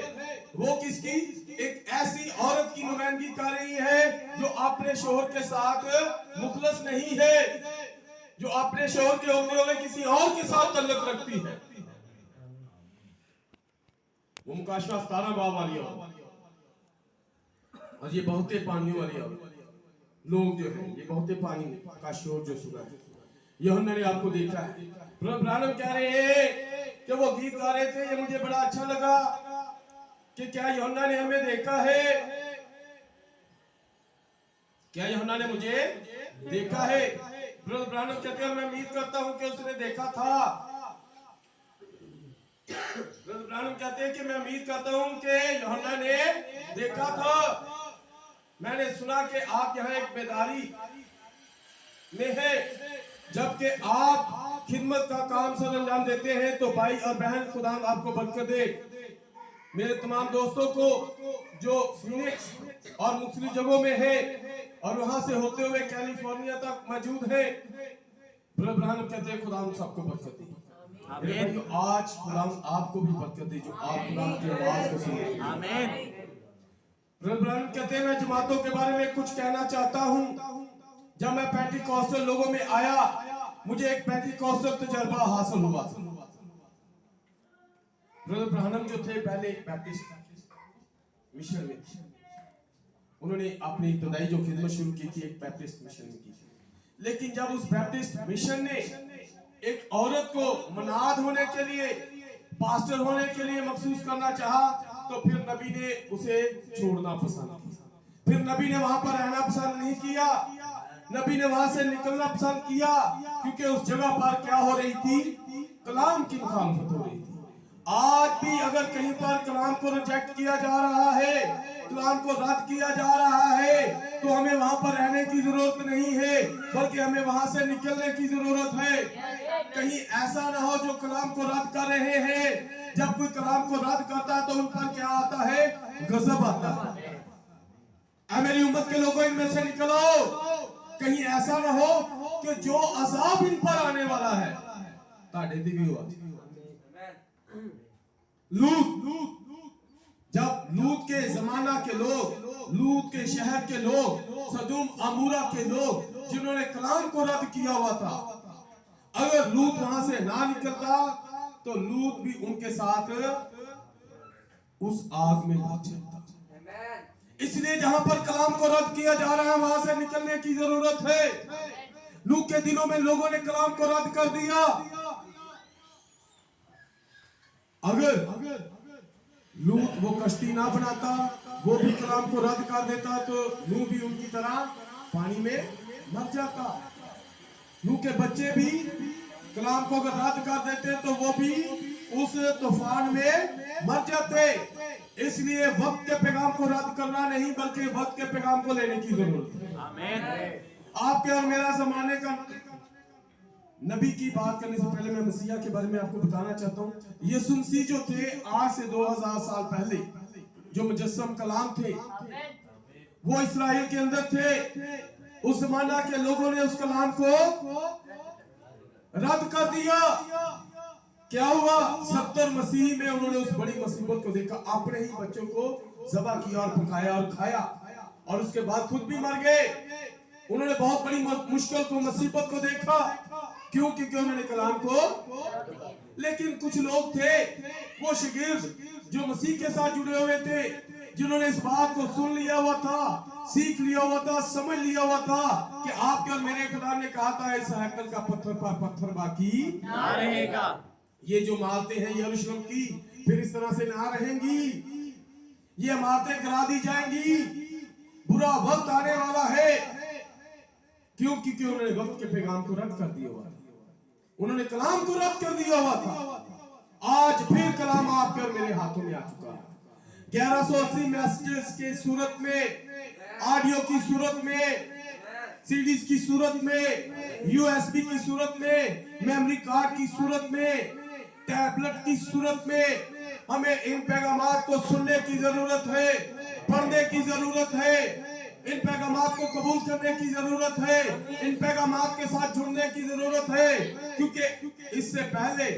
वो किसकी? एक ऐसी औरत की नुमाइंदगी कर रही है जो अपने शोहर के साथ मुखलस नहीं है, जो अपने शोहर के होते हुए किसी और के साथ ताल्लुक रखती है। वो मुकाशवा 17 बाब वाली औरत और ये बहुते पानियों वाली औरत। लोग जो है ये बहुते पानी का शोर जो सुना है। यूहन्ना ने आपको देखा है। ब्रदर ब्रानम कह रहे हैं कि वो गीत गा रहे थे, ये मुझे बड़ा अच्छा लगा कि क्या यूहन्ना ने हमें देखा है? क्या यूहन्ना ने मुझे देखा है? ब्रदर ब्रानम कहते हैं मैं उम्मीद करता हूं कि उसने देखा था। ब्रदर ब्रानम कहते हैं कि मैं उम्मीद करता हूं कि यूहन्ना ने देखा था। मैंने सुना कि आप यहाँ एक बेदारी में है, जबकि आप खिदमत का काम सर अंजाम देते हैं। तो भाई और बहन खुदा आपको बरकत दे। मेरे तमाम दोस्तों को जो फिनिक्स और मुख्तलिफ जगहों में है और वहां से होते हुए कैलिफोर्निया तक मौजूद है, ब्रदर ब्रानम कहते हैं खुदा सबको बरकत दे। मेरे भाइयों आज खुदा आपको भी बरकत दे जो आप खुदा की आवाज को सुने। आमीन। ब्रदर ब्रानम कहते हैं मैं जमातों के बारे में कुछ कहना चाहता हूं। जब मैं पेंटिकॉस्टल लोगों में आया, मुझे एक पेंटिकॉस्टल तजर्बा हासिल हुआ। ब्रदर ब्रानम जो थे पहले एक बैप्टिस्ट मिशन में, उन्होंने अपनी इब्तदाई जो खिदमत शुरू की थी एक बैप्टिस्ट मिशन में की। लेकिन जब उस बैप्टिस्ट मिशन ने एक औरत को मनाद होने के लिए, पास्टर होने के लिए मखसूस करना चाहा, तो फिर नबी ने उसे छोड़ना पसंद किया। फिर नबी ने वहां पर रहना पसंद नहीं किया, नबी ने वहां से निकलना पसंद किया, क्योंकि उस जगह पर क्या हो रही थी? कलाम की मुखालफत हो रही थी। आज भी अगर कहीं पर कलाम को रिजेक्ट किया जा रहा है, कलाम को रद्द किया जा रहा है, तो हमें वहां पर रहने की जरूरत नहीं है, बल्कि हमें वहां से निकलने की जरूरत है। कहीं ऐसा ना हो जो कलाम को रद्द कर रहे हैं, जब कोई कलाम को रद्द करता है तो उन पर क्या आता है? गजब आता है। ऐ मेरी उम्मत के लोगों, इनमें से निकलो। कहीं ऐसा ना हो कि जो अजाब इन पर आने वाला है, ताड़े दी भी हुआ। लूत, जब लूत के जमाना के लोग, लूत के शहर के लोग, सदूम अमूरा के लोग जिन्होंने कलाम को रद्द किया हुआ था, अगर लूत वहां से ना निकलता तो लूत भी उनके साथ उस आग में मर जाता। इसलिए जहां पर कलाम को रद्द किया जा रहा है, वहां से निकलने की जरूरत है। लूत के दिनों में लोगों ने कलाम को रद्द कर दिया। अगर लूत वो कश्ती ना बनाता, वो भी कलाम को रद्द कर देता, तो नूह भी उनकी तरह पानी में मर जाता। नूह के बच्चे भी कलाम को अगर रद्द कर देते तो वो भी उस तूफान में मर जाते। इसलिए वक्त के पैगाम को रद्द करना नहीं, बल्कि वक्त के पैगाम को लेने की जरूरत है। आमीन। आपके और मेरा जमाने का नबी की बात करने से पहले मैं मसीहा के बारे में आपको बताना चाहता हूँ। यीशु मसीह जो थे, आज से 2000 साल पहले जो मुजस्सम कलाम थे, वो इस्राएल के अंदर थे। उस जमाना के लोगों ने उस कलाम को रद्द कर दिया। क्या हुआ? 70 मसीह में उन्होंने उस बड़ी मुसीबत को देखा, अपने ही बच्चों को ज़बह किया और पकाया और खाया, और उसके बाद खुद भी मर गए। उन्होंने बहुत बड़ी मुश्किल को, मुसीबत को देखा। क्यों? क्योंकि उन्होंने कलाम को। लेकिन कुछ लोग थे, वो शागिर्द जो मसीह के साथ जुड़े हुए थे, जिन्होंने इस बात को सुन लिया हुआ था, सीख लिया हुआ था, समझ लिया हुआ था कि आपके और मेरे खुदा ने कहा था इस हैकल का पत्थर पर पत्थर बाकी ना रहेगा। ये जो इमारतें हैं यरूशलेम की, फिर इस तरह से ना रहेंगी। ये इमारतें गिरा दी जाएंगी। बुरा वक्त आने वाला है। क्यों? क्योंकि उन्होंने वक्त के पैगाम को रद्द कर दिया हुआ था। उन्होंने कलाम को रद्द कर दिया हुआ था। आज फिर कलाम आपके और मेरे हाथों में आ चुका है। 1180 मैसेजेस के सूरत में, ऑडियो की सूरत में, सीडीज की सूरत में, यूएसबी की सूरत में, मेमोरी कार्ड की सूरत में, टैबलेट की सूरत में हमें इन पैगामात को सुनने की जरूरत है, पढ़ने की जरूरत है, इन पैगामात को कबूल करने की जरूरत है, इन पैगामात के साथ जुड़ने की जरूरत है। क्योंकि इससे पहले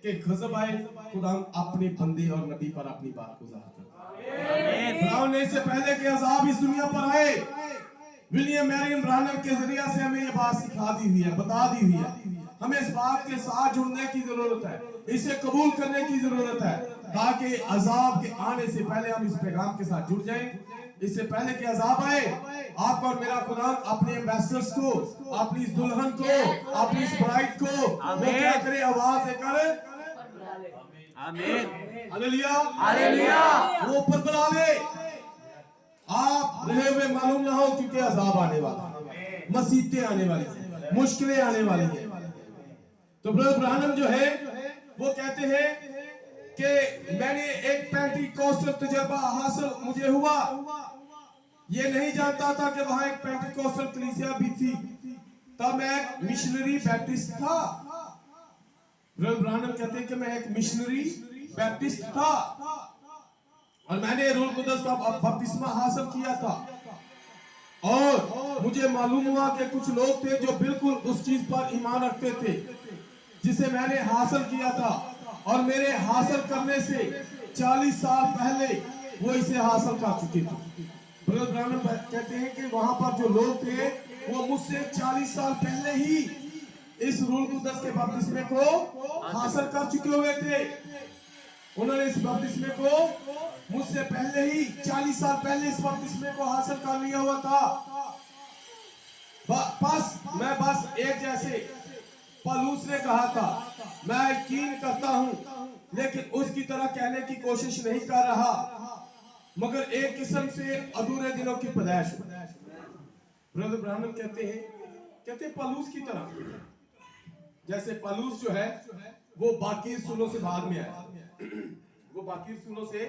कि गजब आए, खुदा अपने बंदे और नबी पर अपनी बात को जाहिर करता है। खुदा ने इससे पहले कि अज़ाब इस दुनिया पर आए, विलियम मैरियन ब्रानम के जरिए से हमें ये बात सिखा दी हुई है, बता दी हुई है। हमें इस बात के साथ जुड़ने की जरूरत है, इसे कबूल करने की जरूरत है, ताकि अजाब के आने से पहले हम इस पैगाम के साथ जुड़ जाएं। इससे पहले कि अजाब आए, आपका और मेरा खुदा अपने एम्बेसडर्स को, अपनी इस दुल्हन को, अपनी इस ब्राइड को वो क्या करे? आवाज देकर आमीन, हालेलुया, हालेलुया, वो ऊपर बुला ले। आप रहे हुए मालूम ना हो, क्योंकि अजाब आने वाला, मुसीबतें आने वाली हैं, मुश्किलें आने वाली हैं। तो ब्रदर ब्रानम जो है वो कहते हैं कि मैंने एक पेंटिकॉस्टल तजर्बा हासिल मुझे हुआ। ये नहीं जानता था कि वहां एक पेंटिकॉस्टल कलीसिया भी थी। तब मैं एक मिशनरी बैप्टिस्ट था। ब्रदर ब्रानम कहते हैं कि मैं एक मिशनरी बैप्टिस्ट था और मैंने रूह कुदस का बपतिस्मा हासिल किया था। और मुझे मालूम हुआ कि कुछ लोग थे जो बिल्कुल उस चीज पर ईमान रखते थे जिसे मैंने हासिल किया था। और मेरे हासिल करने से 40 साल पहले वो इसे हासिल कर चुके थे। ब्रदर ब्रानम कहते हैं कि वहां पर जो लोग थे वो मुझसे 40 साल पहले ही इस रूल कुदस के बपतिस्मे को हासिल कर चुके हुए थे। उन्होंने इस बपतिस्मे को मुझसे पहले ही 40 साल पहले इस बपतिस्मे को हासिल कर लिया हुआ था। बस एक जैसे पौलुस ने कहा था, मैं यकीन करता हूं, लेकिन उसकी तरह कहने की कोशिश नहीं कर रहा, मगर एक किस्म से अधूरे दिनों की पैदाइश। ब्रदर ब्रानम कहते हैं पौलुस की तरह, जैसे पौलुस जो है वो बाकी रसूलों से बाद में आया। वो बाकी रसूलों से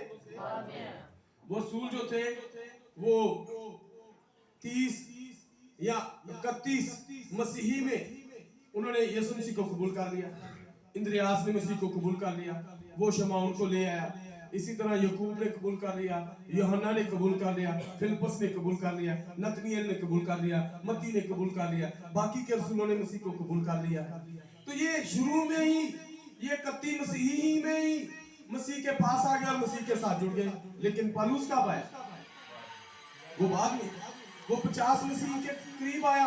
वो रसूल जो थे वो 30 या 31 मसीही में उन्होंने यीशु मसीह को कबूल कर लिया। इंद्रियास ने मसीह को कबूल कर लिया, वो शमौन को ले आया। इसी तरह याकूब ने कबूल कर लिया, यूहन्ना ने कबूल कर लिया, फिलिप्पुस ने कबूल कर लिया, नतनिएल ने कबूल कर लिया, मत्ती ने कबूल कर लिया, बाकी के रसूलों ने मसीह को कबूल कर लिया। तो ये शुरू में ही ये 31 मसीही में ही मसीह के पास आ गया और मसीह के साथ जुड़ गए। लेकिन पौलुस कब आया? वो बाद में, वो 50 मसीह के करीब आया।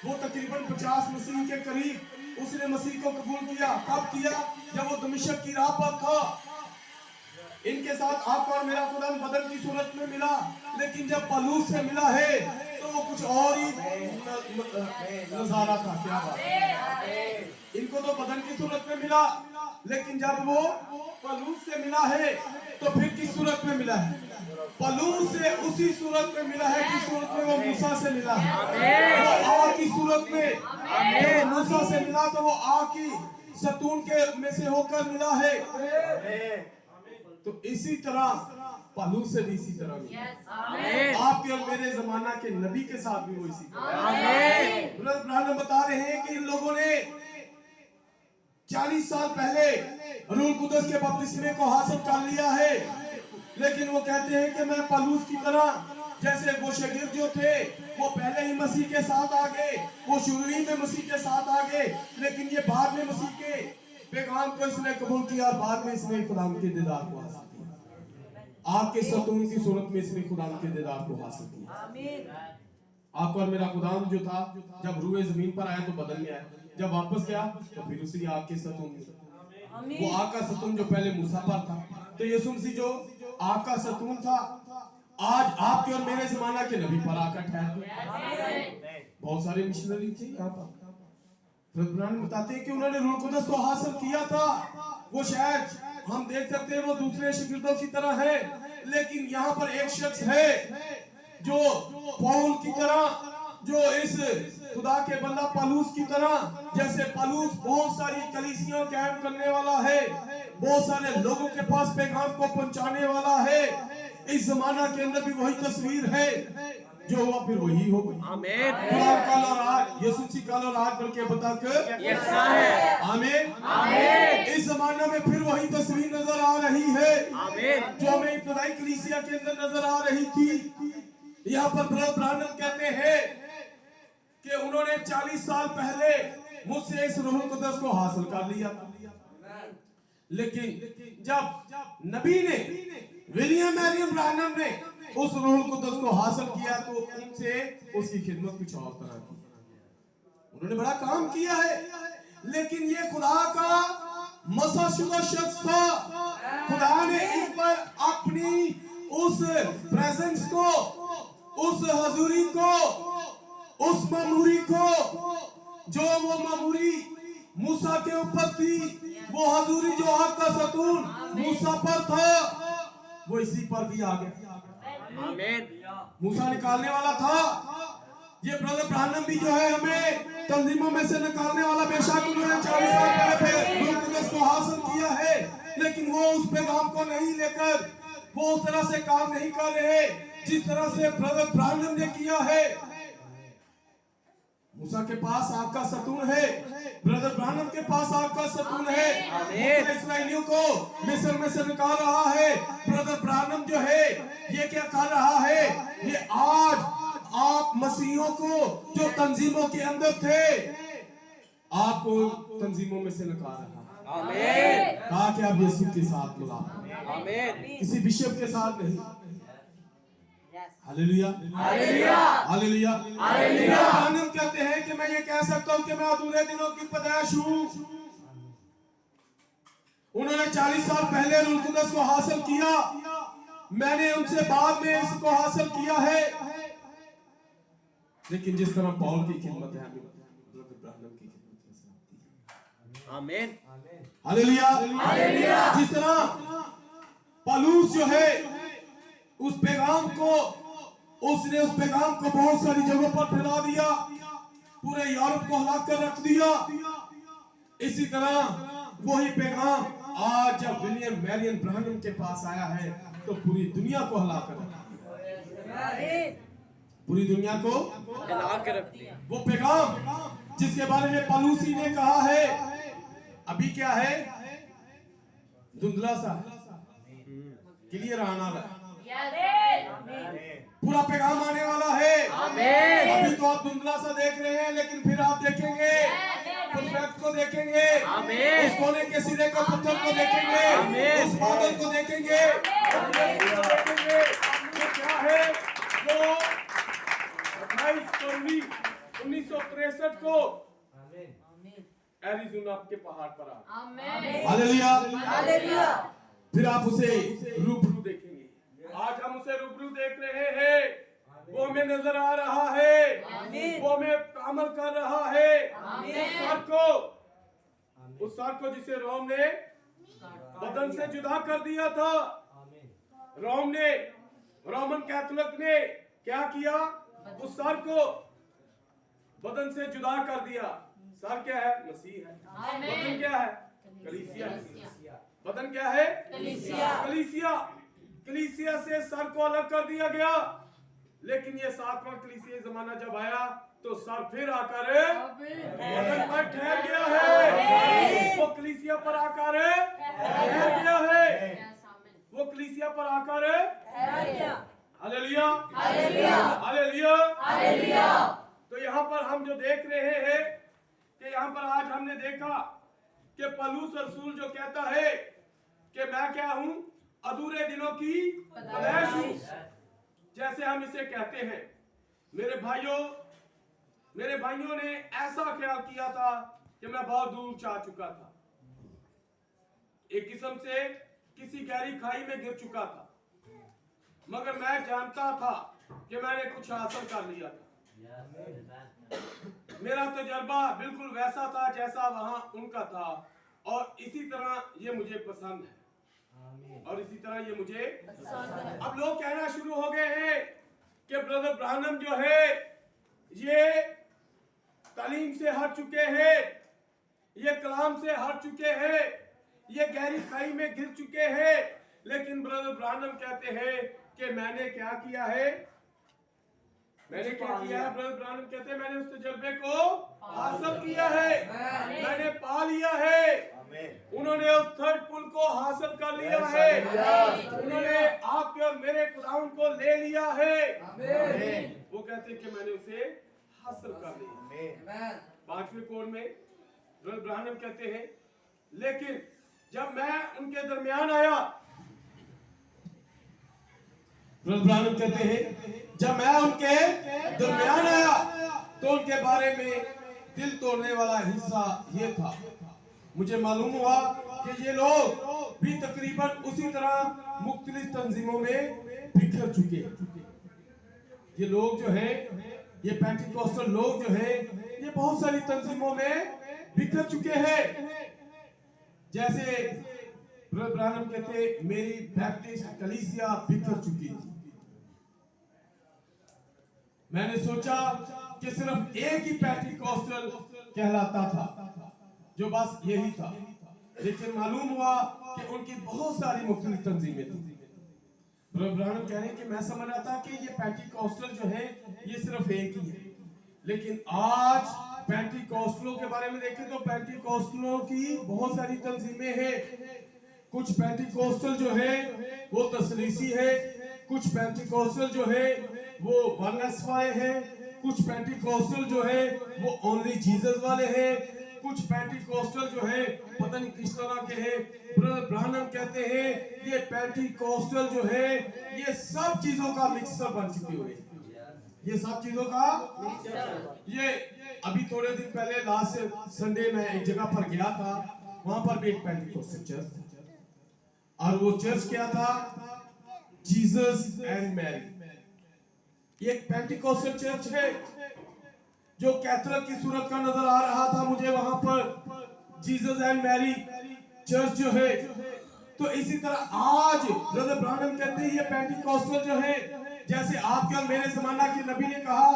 वो तकरीबन 50 मसीह के करीब उसने मसीह को कबूल किया। कब किया? जब वो दमिश्क की राह पर था। इनके साथ आपका और मेरा खुदा बदल की सूरत में मिला, लेकिन जब पौलुस से मिला है तो वो कुछ और ही नजारा था। क्या बात है! इनको तो बदन की सूरत में मिला, लेकिन जब वो पौलुस से मिला है तो फिर किस सूरत में मिला है? पौलुस से उसी सूरत में मिला है जिस सूरत में वो मूसा से मिला है। वो आग की सूरत में, जब मूसा से मिला तो वो आग की सतून के में से होकर मिला है। तो इसी तरह पौलुस से भी इसी तरह मिला। आपके और मेरे जमाना के नबी के साथ भी वो इसी तरह। ब्रदर ब्रानम बता रहे हैं कि इन लोगों ने 40 साल पहले रूह कुदस के बपतिस्मे को हासिल कर लिया है, लेकिन वो कहते हैं कि मैं पौलुस की तरह, जैसे वो शागिर्द जो थे वो पहले ही मसीह के साथ आ गए, वो शुरू ही में मसीह के साथ आ गए, लेकिन ये बाद में मसीह के पैगाम को इसने कबूल किया और बाद में इसने खुदा के दीदार को हासिल किया। आपके सतून की सूरत में इसने खुदा के दीदार को हासिल किया। आपका और मेरा खुदा जो था जब रूए जमीन पर आया तो बदल में आया, जब वापस गया तो फिर उसी आग के सतून में, वो आग का सतून जो पहले मूसा पर था, तो यीशु मसीह जो आग का सतून था आज आपके और मेरे जमाना के नबी पर आकर ठहर गए। बहुत सारे मिशनरी थे यहाँ पर। ब्रदर बताते हैं कि उन्होंने रूह कुदस को हासिल किया था। वो शायद हम देख सकते हैं वो दूसरे शागिर्दों की तरह है, लेकिन यहाँ पर एक शख्स है जो पौल की तरह, जो इस खुदा के बंदा पौलुस की तरह, जैसे पौलुस बहुत सारी कलीसियां कायम करने वाला है, बहुत सारे लोगों के पास पैगाम को पहुंचाने वाला है। इस जमाना के अंदर भी वही तस्वीर है, जो हुआ फिर वही हो गई। आमीन। कल और आज यीशु मसीह कल और आज करके बता कर यसा है। आमीन आमीन। इस जमाने में फिर वही तस्वीर नजर आ रही है, आमीन, जो हमें इब्तदाई कलीसिया के अंदर नजर आ रही थी। यहाँ पर ब्रदर ब्रानम कहते हैं कि उन्होंने 40 साल पहले मुझसे इस रूह कुदस को हासिल कर लिया था, लेकिन जब नबी ने विलियम मैरियम ब्रानम ने उस रूह कुदस को हासिल किया तो उनसे उसकी खिदमत कुछ और तरह की। उन्होंने बड़ा काम किया है, लेकिन ये खुदा का मसाशुदा शख्स था। खुदा ने इस पर अपनी उस प्रेजेंस को, उस हजूरी को, उस मामूरी को, जो वो मामूरी मूसा के ऊपर थी, वो हजूरी जो आग का सतून मूसा पर था, वो इसी पर भी आ गया। आमीन। मूसा निकालने वाला था, ये ब्रदर ब्रानम भी जो है हमें तंजीमों में से निकालने वाला। बेशक उन्होंने 40 साल पहले रूह कुदस को हासिल किया है, लेकिन वो उस पैगाम को नहीं लेकर वो उस तरह से काम नहीं कर रहे जिस तरह से ब्रदर ब्रानम ने किया है। मूसा के पास आग का सतून है, ब्रदर ब्रानम के पास आग का सतून है। मूसा इस्राएलियों को मिस्र में से निकाल रहा है, ब्रदर ब्रानम जो है ये क्या कर रहा है? ये आज आप मसीहों को जो तंजीमों के अंदर थे, आपको तंजीमों में से निकाल रहा है। आमीन। कहा कि आप यीशु के साथ मिला, आमीन। किसी बिशप के साथ नहीं। Hallelujah, hallelujah. Hallelujah, hallelujah. आनंद कहते हैं कि मैं ये कह सकता हूं कि मैं अधूरे दिनों की पैदाइश हूं। उन्होंने 40 साल पहले रूह कुदस को हासिल किया, मैंने उनसे बाद में इसको हासिल किया है। लेकिन जिस तरह पौल की खिदमत है, ब्रदर ब्रानम की खिदमत कैसे होती है? आमीन। Hallelujah, hallelujah. जिस तरह पौलुस जो है उस पैगाम को, उसने उस पैगाम को बहुत सारी जगहों पर फैला दिया, पूरे यूरोप को हिला कर रख दिया। इसी तरह वही पैगाम आज जब विलियम मैरियन ब्रानम के पास आया है तो पूरी दुनिया को हिला कर रख दिया, पूरी दुनिया को हिला के रख दिया। वो पैगाम जिसके बारे में पौलुसी ने कहा है, अभी क्या है, धुंधला सा क्लियर आना रहा, पूरा पैगाम आने वाला है। आमीन। अभी तो आप धुंधला सा देख रहे हैं, लेकिन फिर आप देखेंगे, उस व्यक्ति को देखेंगे, आमीन। उस कोने के सिरे का पत्थर को देखेंगे, आमीन। उस बादल को देखेंगे, वो क्या है, जो 28 फरवरी 1963 को एरिज़ोना के पहाड़ पर आ। Hallelujah, hallelujah. फिर आप उसे रूबरू देखेंगे। आज हम उसे रूबरू देख रहे हैं, वो हमें नजर आ रहा है, वो हमें अमल कर रहा है। उस सर को जिसे रोम ने बदन से जुदा कर दिया था, रोमन कैथोलिक ने क्या किया, उस सर को बदन से जुदा कर दिया। सर क्या है? मसीह है। बदन क्या है? कलीसिया। बदन क्या है? कलीसिया। कलीसिया से सर को अलग कर दिया गया। लेकिन ये 7वां कलीसिया जमाना जब आया तो सर फिर आकर बदन पर ठहर गया है। वो कलीसिया पर आकर ठहर गया है, वो कलीसिया पर आकर हालेलुया, हालेलुया, हालेलुया, हालेलुया। तो यहाँ पर हम जो देख रहे हैं कि यहाँ पर आज हमने देखा कि पौलुस रसूल जो कहता है कि मैं क्या हूं, अधूरे दिनों की पैदाइश हूं, जैसे हम इसे कहते हैं। मेरे भाइयों ने ऐसा ख्याल किया था कि मैं बहुत दूर जा चुका था, एक किस्म से किसी गहरी खाई में गिर चुका था, मगर मैं जानता था कि मैंने कुछ हासिल कर लिया था। मेरा तजर्बा बिल्कुल वैसा था जैसा वहां उनका था, और इसी तरह ये मुझे पसंद है, और इसी तरह ये मुझे अब लोग कहना शुरू हो गए हैं कि ब्रदर ब्रानम जो है ये तालीम से हट चुके हैं, ये कलाम से हट चुके हैं, ये गहरी खाई में गिर चुके हैं। लेकिन ब्रदर ब्रानम कहते हैं कि मैंने क्या किया है, मैंने क्या किया है। ब्रदर ब्रानम कहते हैं मैंने उस तजर्बे को हासिल किया है, मैंने पा लिया है। उन्होंने उस थर्ड पुल को हासिल कर लिया है, उन्होंने आपके और मेरे खुदावन को ले लिया है। वो कहते हैं कि मैंने उसे हासिल कर लिया। 5वें कोड में ब्रदर ब्रानम कहते हैं लेकिन जब मैं उनके दरमियान आया, ब्रदर ब्रानम कहते हैं जब मैं उनके दरमियान आया तो उनके बारे में दिल तोड़ने वाला हिस्सा ये था, मुझे मालूम हुआ कि ये लोग भी तकरीबन उसी तरह मुख्तलिफ तंजीमों में बिखर चुके हैं। ये लोग जो है, ये पेंटिकॉस्टल लोग जो है, ये बहुत सारी तंजीमों में बिखर चुके हैं। जैसे ब्रदर ब्रानम कहते मेरी बैप्टिस्ट कलीसिया बिखर चुकी थी। मैंने सोचा कि सिर्फ एक ही पेंटिकॉस्टल कहलाता था, जो बस यही था, लेकिन मालूम हुआ कि उनकी बहुत सारी मुख्तलिफ तंजीमें थी। ब्रदर ब्रानम कह रहे हैं कि मैं समझ रहा था कि ये पेंटिकॉस्टल जो है ये सिर्फ एक ही है, लेकिन आज पेंटिकॉस्टलों के बारे में देखें तो पेंटिकॉस्टलों की बहुत सारी तंजीमें हैं। कुछ पेंटिकॉस्टल जो है वो तसलीसी है, कुछ पेंटिकॉस्टल जो है वो वननेस वाले हैं, कुछ पेंटिकॉस्टल जो है वो ओनली जीसस वाले हैं, कुछ पेंटिकोस्टल जो है पता नहीं किस तरह के हैं। ब्रदर ब्रानम कहते हैं ये पेंटिकोस्टल जो है ये सब चीजों का मिक्सर बन चुके हुए, ये सब चीजों का ये अभी थोड़े दिन पहले लास्ट संडे में एक जगह पर गया था, वहां पर भी एक पेंटिकोस्टल चर्च था और वो चर्च क्या था, जीसस एंड मैरी। ये एक पेंटिकोस्टल चर्च है जो कैथोलिक की सूरत का नजर आ रहा था मुझे वहां पर, जीसस एंड मैरी चर्च जो है। तो इसी तरह आज ब्रदर ब्रानम कहते हैं ये पेंटिकोस्टल जो है, जैसे आपके और मेरे जमाना के नबी ने कहा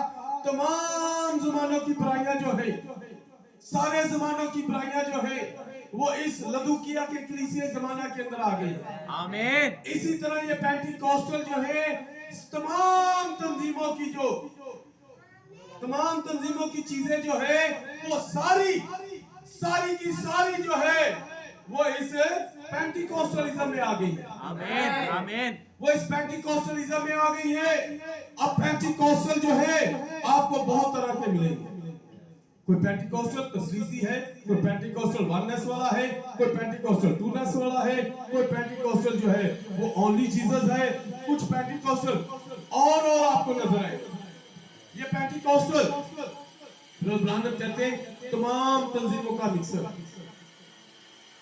तमाम जमानों की बुराइयां जो है, सारे जमानों की बुराइयां जो है वो इस लदुकिया के कलीसिया जमाना के अंदर आ गई। आमीन। इसी तरह ये पेंटिकोस्टल जो है तमाम तंजीमों की चीजें जो है वो सारी की सारी जो है वो इस पेंटिकोस्टलिज्म में आ गई है। आमीन आमीन। वो इस पेंटिकोस्टलिज्म में आ गई है। अब पेंटिकोस्टल जो है आपको बहुत तरह के मिलेंगे। कोई पेंटिकोस्टल तसलीसी है, कोई पेंटिकोस्टल वननेस वाला है, कोई पेंटिकोस्टल टूनेस वाला है, कोई पेंटिकोस्टल जो है वो ओनली जीसस है, कुछ पेंटिकोस्टल और आपको नजर आए। ये पेंटिकोस्टल ब्रानम कहते हैं तमाम तंजीमों का मिक्सर,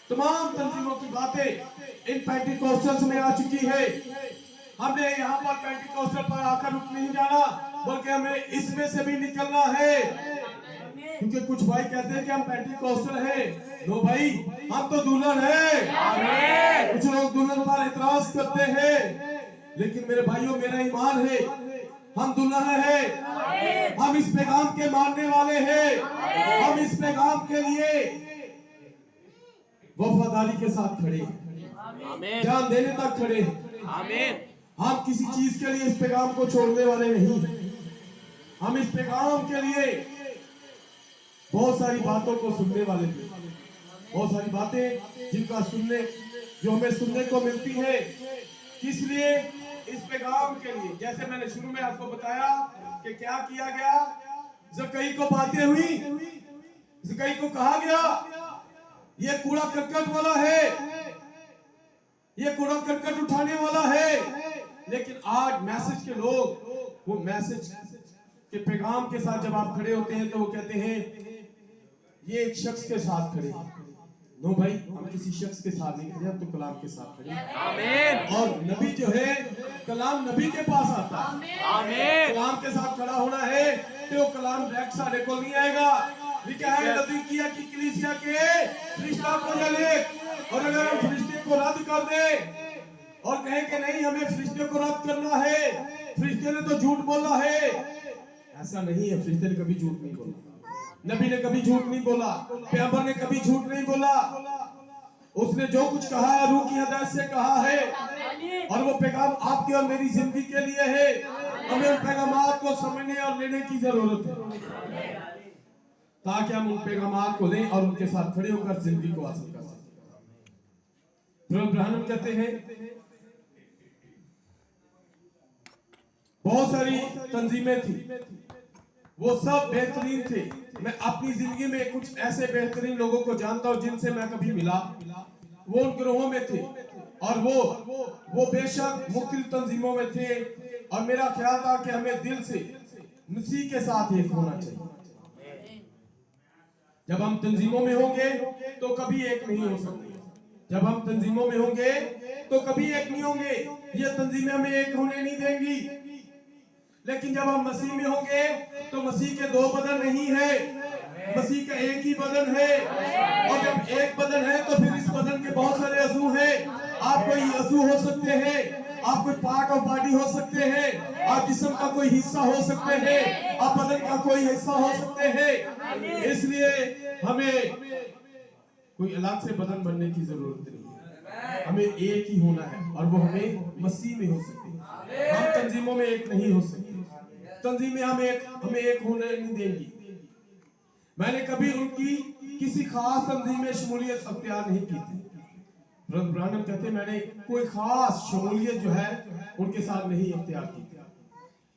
तमाम तंजीमों की बातें इन पेंटिकोस्टल्स में आ चुकी है। हमने यहाँ पर पेंटिकोस्टल पर आकर रुक नहीं जाना, बल्कि हमें इसमें से भी निकलना है। क्योंकि कुछ भाई कहते हैं कि हम पेंटिकोस्टल हैं। नो भाई, हम तो दुल्हन हैं। कुछ लोग दुल्हन पर इतराज करते हैं, लेकिन मेरे भाइयों मेरा ईमान है हम दुल्हन हैं। हम इस पैगाम के मानने वाले हैं। हम इस पैगाम के लिए वफादारी के साथ खड़े हैं, जान देने तक खड़े हैं। हम किसी चीज के लिए इस पैगाम को छोड़ने वाले नहीं। हम इस पैगाम के लिए बहुत सारी बातों को सुनने वाले थे, बहुत सारी बातें जिनका सुनने जो हमें सुनने को मिलती है। किस लिए? इस पैगाम के लिए। जैसे मैंने शुरू में आपको बताया कि क्या किया गया, ज़कई को बातें हुई, ज़कई को कहा गया ये कूड़ा करकट वाला है, ये कूड़ा करकट उठाने वाला है। लेकिन आज मैसेज के लोग वो मैसेज के पैगाम के साथ जब आप खड़े होते हैं तो वो कहते हैं ये एक शख्स के साथ खड़े हैं। नो भाई, हम किसी शख्स के साथ नहीं खड़े, हम तो कलाम के साथ खड़े हैं। आमीन। और नबी जो है कलाम नबी के पास आता है। आमीन। कलाम के साथ खड़ा होना है तो वो कलाम डायरेक्ट साढ़े को नहीं आएगा। लिखा है लदुकिया की कलीसिया के फरिश्ता को लिख, और अगर हम फरिश्ते को रद्द कर दे और कहें कि नहीं हमें फरिश्ते को रद्द करना है, फरिश्ते ने तो झूठ बोला है, ऐसा नहीं है। फरिश्ते ने कभी झूठ नहीं बोला, नबी ने कभी झूठ नहीं बोला, पैगंबर ने कभी झूठ नहीं बोला। उसने जो कुछ कहा है रूह की हदायत से कहा है, और वो पैगाम आपकी और मेरी जिंदगी के लिए है। हमें उन पैगामात को समझने और लेने की जरूरत है ताकि हम उन पैगामात को लें और उनके साथ खड़े होकर जिंदगी को हासिल कर सकें। ब्रह्म कहते हैं बहुत सारी तंजीमें थी, वो सब बेहतरीन थे। मैं अपनी जिंदगी में कुछ ऐसे बेहतरीन लोगों को जानता हूं जिनसे मैं कभी मिला, वो उन ग्रोहों में थे और वो बेशक मुख्तलिफ तंजीमों में थे। और मेरा ख्याल था कि हमें दिल से मसीह के साथ एक होना चाहिए। जब हम तंजीमों में होंगे तो कभी एक नहीं हो सकते। जब हम तंजीमों में होंगे तो कभी एक नहीं होंगे, ये तंजीमें हमें एक होने नहीं देंगी। लेकिन जब हम मसीह में होंगे तो मसीह के दो बदन नहीं है, मसीह का एक ही बदन है। और जब एक बदन है तो फिर इस बदन के बहुत सारे अज़ू हैं। आप कोई अज़ू हो सकते हैं, आप कोई पार्ट ऑफ बॉडी हो सकते हैं, आप जिस्म का कोई हिस्सा हो सकते हैं, आप बदन का कोई हिस्सा हो सकते हैं। इसलिए हमें कोई अलग से बदन बनने की जरूरत नहीं है, हमें एक ही होना है और वो हमें मसीह में हो सकती है। हम तंजीमों में एक नहीं हो सकते, तंजीमें हमें एक होने नहीं देंगी। मैंने कभी उनकी किसी खास तंजीम में शमूलियत अख्तियार नहीं की थी। ब्रानम कहते मैंने कोई खास शमूलियत जो है उनके साथ नहीं अख्तियार की थी।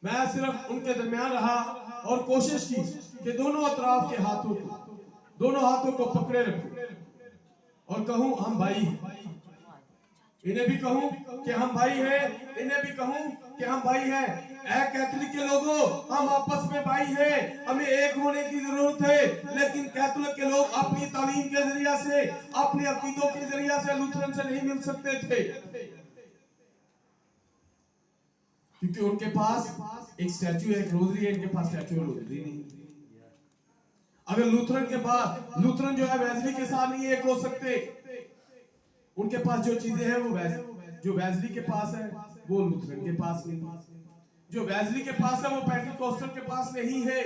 मैं सिर्फ उनके दरमियान रहा और कोशिश की कि दोनों अतराफ के हाथों को दोनों हाथों को पकड़े रखूं और कहूं हम भाई हैं। इन्हें भी कहूं कि हम भाई हैं, इन्हें भी कहूं कि हम भाई हैं। ऐ कैथोलिक के लोगों, हम आपस में भाई हैं, हमें एक होने की जरूरत है। लेकिन कैथोलिक के लोग अपनी तालीम के जरिया से, अपने अकीदों के जरिया से लूथरन से नहीं मिल सकते थे, क्योंकि उनके पास एक स्टैचू है, एक रोजरी है, इनके पास स्टैचू है, रोजरी नहीं। अगर लूथरन के पास, लूथरन जो है वेस्ली के साथ नहीं एक हो सकते। उनके पास जो चीजें हैं वो जो वेस्ली के पास है वो लूथरन के पास नहीं, जो वेस्ली के पास है वो पेंटिकोस्टल के पास नहीं है,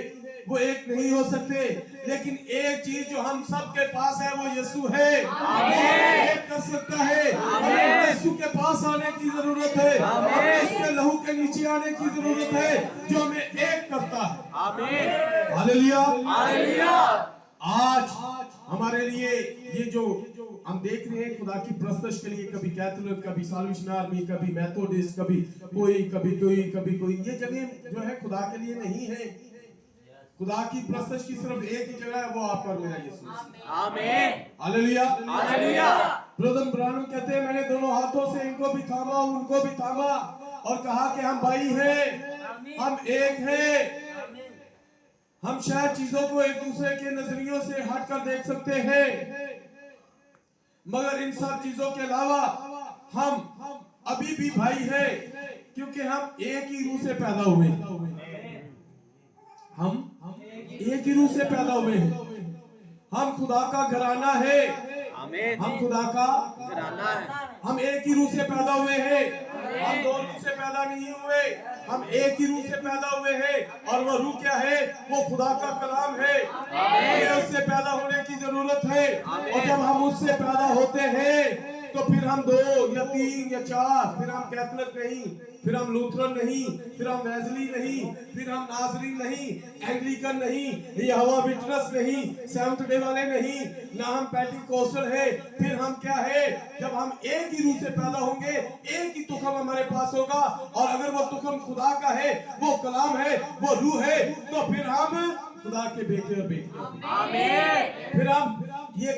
वो एक नहीं हो सकते। लेकिन एक चीज जो हम सब के पास है वो यीशु है, एक कर सकता है। यीशु के पास आने की जरूरत है, उसके लहू के नीचे आने की जरूरत है जो हमें एक करता है। Hallelujah, hallelujah. आज हमारे लिए ये जो हम देख रहे हैं खुदा की प्रस्तश के लिए, कभी कैथोलिक, कभी साल्वेशन आर्मी, कभी मेथोडिस्ट, कभी कोई, ये जगह जो है खुदा के लिए नहीं है। खुदा की प्रस्तश की सिर्फ एक ही जगह है, वो आप और मेरा यीशु। आमीन, हालेलुया, हालेलुया। ब्रदर ब्रानम कहते हैं मैंने दोनों हाथों से इनको भी थामा, उनको भी थामा और कहा कि हम भाई हैं, हम एक हैं। हम शायद चीजों को एक दूसरे के नजरियों से हटकर देख सकते हैं, मगर इन सब चीजों के अलावा हम अभी भी भाई हैं, क्योंकि हम एक ही रूह से पैदा हुए हैं। हम एक ही रूह से पैदा हुए हैं। हम खुदा का घराना है, हम खुदा का घराना है। हम एक ही रूह से पैदा हुए हैं, हम दो रूह से पैदा नहीं हुए, हम एक ही रूह से पैदा हुए हैं। और वो रूह क्या है? वो खुदा का कलाम है। हमें उससे पैदा होने की जरूरत है, और जब हम उससे पैदा होते हैं तो फिर हम दो या तीन या चार, फिर हम कैथोलिक नहीं, फिर हम लूथरन नहीं, फिर हम वेस्ली नहीं, फिर हम नाजरीन नहीं, एंग्लिकन नहीं, यहोवा विटनेस नहीं, सेवंथ डे वाले नहीं, ना हम पेंटिकोस्टल है। फिर हम क्या है? जब हम एक ही रूह से पैदा होंगे, एक ही तुखम हमारे पास होगा, और अगर वो तुखम खुदा का है, वो कलाम है, वो रूह है, तो फिर हम खुदा के बेटे और बेटियां। आमीन। फिर हम ये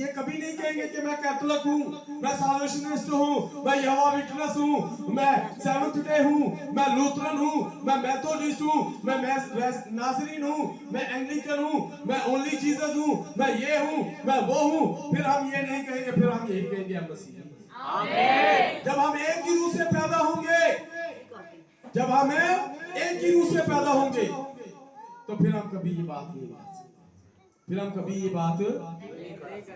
कभी नहीं कहेंगे कि मैं कैथोलिक हूँ, मैं साल्वेशनिस्ट हूँ, मैं यहोवा विटनेस हूँ, मैं सेवंथ डे हूँ, मैं लूथरन हूँ, मैं मेथोडिस्ट हूँ, मैं नाजरीन हूँ, मैं एंग्लिकन हूँ, मैं ओनली जीसस हूँ, मैं ये हूँ, मैं वो हूँ। फिर हम ये नहीं कहेंगे, फिर हम यही कहेंगे हम मसीह। आमीन। जब हम एक ही रूह से पैदा होंगे, जब हम एक ही रूह से पैदा होंगे, तो फिर हम कभी ये बात नहीं कर सकते। फिर हम कभी ये बात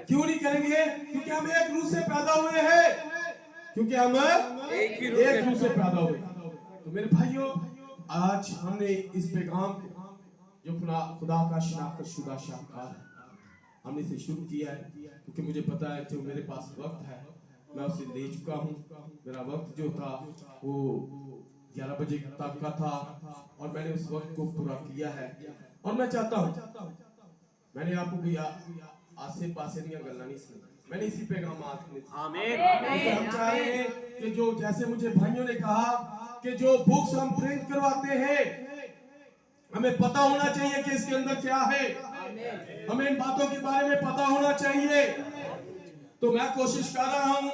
क्यों नहीं करेंगे? क्योंकि हम एक रूह से पैदा हुए हैं, क्योंकि हम एक रूह से पैदा हुए। तो मेरे भाइयों, आज हमने इस पैगाम को, जो खुदा का शिनाख्त शुदा शाहकार है, हमने इसे शुरू किया है, क्योंकि मुझे पता है जो मेरे पास वक्त है मैं उसे ले चुका हूँ। मेरा वक्त जो था वो 11 बजे तक का था, और मैंने उस वक्त को पूरा किया है। और मैं चाहता हूँ, मैंने आपको आसे पासे दी गल्ला नहीं सुनी, मैंने इसी पैगाम आमीन। हम चाह रहे हैं कि जो, जैसे मुझे भाइयों ने कहा कि जो बुक्स हम प्रिंट करवाते हैं, हमें पता होना चाहिए कि इसके अंदर क्या है, हमें इन बातों के बारे में पता होना चाहिए। तो मैं कोशिश कर रहा हूँ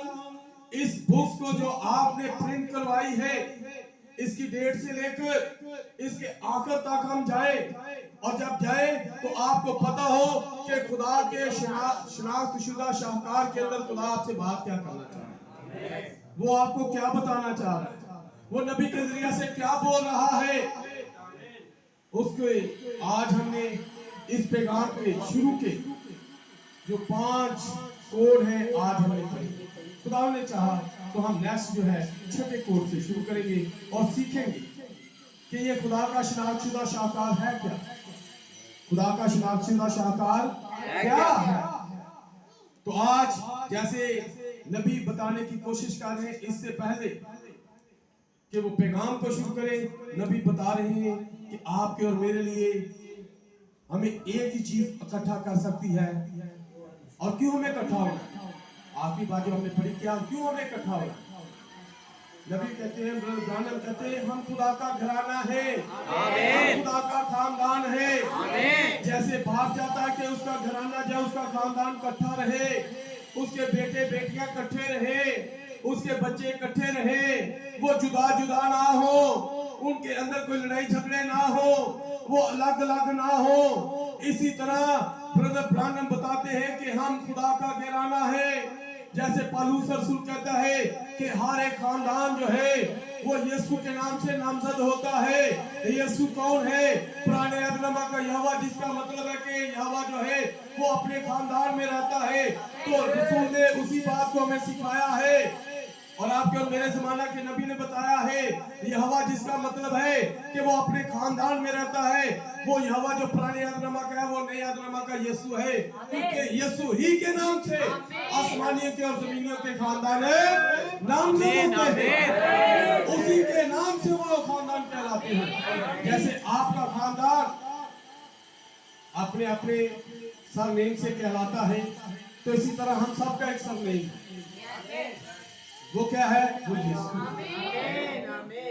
इस बुक्स को जो आपने प्रिंट करवाई है, इसकी डेट से लेकर इसके आखिर तक हम जाए, और जब जाए तो आपको पता हो कि खुदा के शिनाख्त शुदा शाहकार के अंदर खुदा आपसे बात क्या करना चाह रहा है, वो आपको क्या बताना चाह रहा है, वो नबी के जरिए से क्या बोल रहा है, उसके आज हमने इस पैगाम के शुरू के जो 5 कोड हैं आज हमने पढ़े। खुदा ने चाहा तो हम नेक्स्ट जो है 6ठे कोड से शुरू करेंगे और सीखेंगे कि ये खुदा का शिनाख्तशुदा शाहकार है क्या, खुदा का शिनाख्तशुदा शाहकार क्या है। तो आज जैसे नबी बताने की कोशिश कर रहे हैं, इससे पहले कि वो पैगाम को शुरू करें, नबी बता रहे हैं कि आपके और मेरे लिए हमें एक ही चीज इकट्ठा कर सकती है। और क्यों हमें इकट्ठा होना? आखिरी बात जो हमने पढ़ी, क्या क्यों हमें इकट्ठा होना? नबी कहते हैं, ब्रदर ब्रानम कहते हैं, हम खुदा का घराना है, आमीन। खुदा का खानदान है। आमीन। जैसे बाप चाहता है कि उसका घराना जो उसका खानदान इकट्ठा रहे, उसके बेटे बेटियां इकट्ठे रहे, उसके बच्चे इकट्ठे रहे, वो जुदा जुदा ना हो, उनके अंदर कोई लड़ाई झगड़े ना हो, वो अलग अलग ना हो। इसी तरह ब्रदर ब्रानम बताते हैं कि हम खुदा का घराना है। जैसे पौलुस रसूल कहता है कि हर एक खानदान जो है वो यीशु के नाम से नामजद होता है। यीशु कौन है? पुराने अहदनामा का यहोवा, जिसका मतलब है कि यहोवा जो है वो अपने खानदान में रहता है। तो रसूल ने उसी बात को हमें सिखाया है, और आपके और मेरे जमाना के नबी ने बताया है, यहोवा जिसका मतलब है कि वो अपने खानदान में रहता है, वो यहोवा जो पुराने अहदनामा का है वो नए अहदनामा का यीशु है। क्योंकि यीशु ही के नाम से आसमानियों के और जमीनियों के खानदान नामजद होते हैं, उसी के नाम से वो खानदान कहलाते हैं। जैसे आपका खानदान अपने अपने सरनेम से कहलाता है, तो इसी तरह हम सबका एक सरनेम है। वो क्या है? वो यीशु।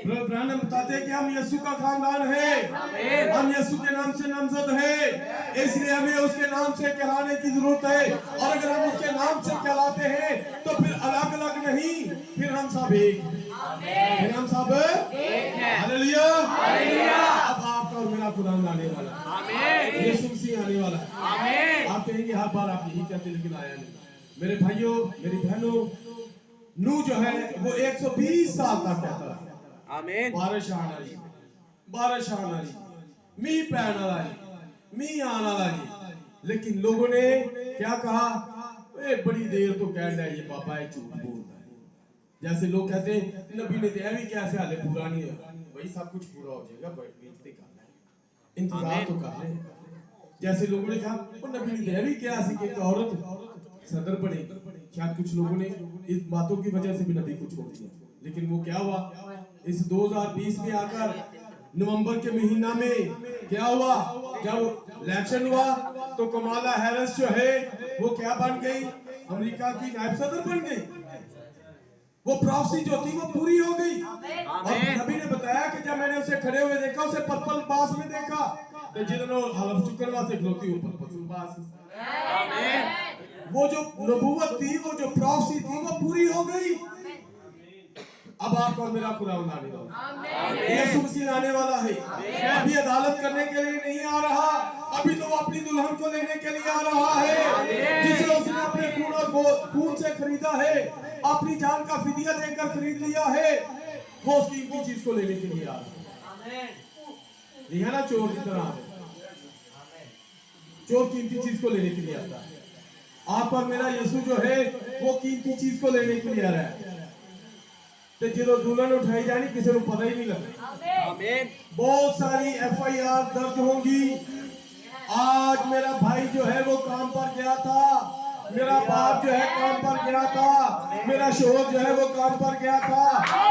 ब्रदर ब्रानम बताते हैं कि हम यीशु का खानदान है, हम यीशु के नाम से नामजद है, इसलिए हमें उसके नाम से कहलाने की जरूरत है। और अगर हम उसके नाम से कहलाते हैं तो फिर अलग अलग नहीं, फिर हम सब एक, फिर हम सब एक हैं। Hallelujah, hallelujah. अब आपका और मेरा खुदा आने वाला है, आमीन। यीशु मसीह आने वाला है, आमीन। आप कहेंगे हर बार आप यही कहते लेकिन आया नहीं। मेरे भाइयों, मेरी बहनों, नू जो है वो 120 साल तक कहता रहा, आमीन। बारिश आने वाली, बारिश आने वाली, मींह पैने वाला, मींह आने वाला, लेकिन लोगों ने क्या कहा? ए बड़ी देर तो कह रहा है ये बाबा है, झूठ बोलता है। जैसे लोग कहते हैं नबी ने कहा भी कैसे हाले पूरा नहीं हुआ, भाई सब कुछ पूरा हो जाएगा, बेइज्जती करना है, इंतजार तो कर ले। जैसे लोगों ने कहा वो नबी ने कहा भी क्या सी कि औरत सदर बनेगी, शायद कुछ लोगों ने इस बातों की वजह से भी नबी को छोड़ दिया। लेकिन वो क्या हुआ? इस 2020 में आकर नवंबर के महीना में क्या हुआ? जब इलेक्शन हुआ तो कमाला हैरिस जो है वो क्या बन गई? अमेरिका की नायब सदर बन गई। वो प्रॉफसी जो थी वो पूरी हो गई। और नबी ने बताया कि जब मैंने उसे खड़े हुए देखा, उसे पर्पल बास में देखा, तो जिन्होंने हलफ चुकन वास्ते खलोती ऊपर पर्पल बास। आमीन। वो जो नबूवत थी, वो जो प्रॉफसी थी वो पूरी हो गई। अब आपका और मेरा खुदा आने वाला है, यीशु मसीह आने वाला है। अभी अदालत करने के लिए नहीं आ रहा, अभी तो वो अपनी दुल्हन को लेने के लिए आ रहा है, जिसे उसने अपने खून और खून से खरीदा है, अपनी जान का फिदिया देकर खरीद लिया है। वो उस कीमती चीज को लेने के लिए आ रहा है। नहीं है ना? चोर की तरह चोर कीमती चीज को लेने के लिए आता है। आप और मेरा यीशु जो है वो कीमती चीज को लेने के लिए आ रहा है। तो जो दुल्हन उठाई जानी किसी को पता ही नहीं लगता। आमीन। बहुत सारी FIR दर्ज होंगी। आज मेरा भाई जो है वो काम पर गया था, मेरा बाप जो है काम पर गया था, मेरा शोहर जो है वो काम पर गया था,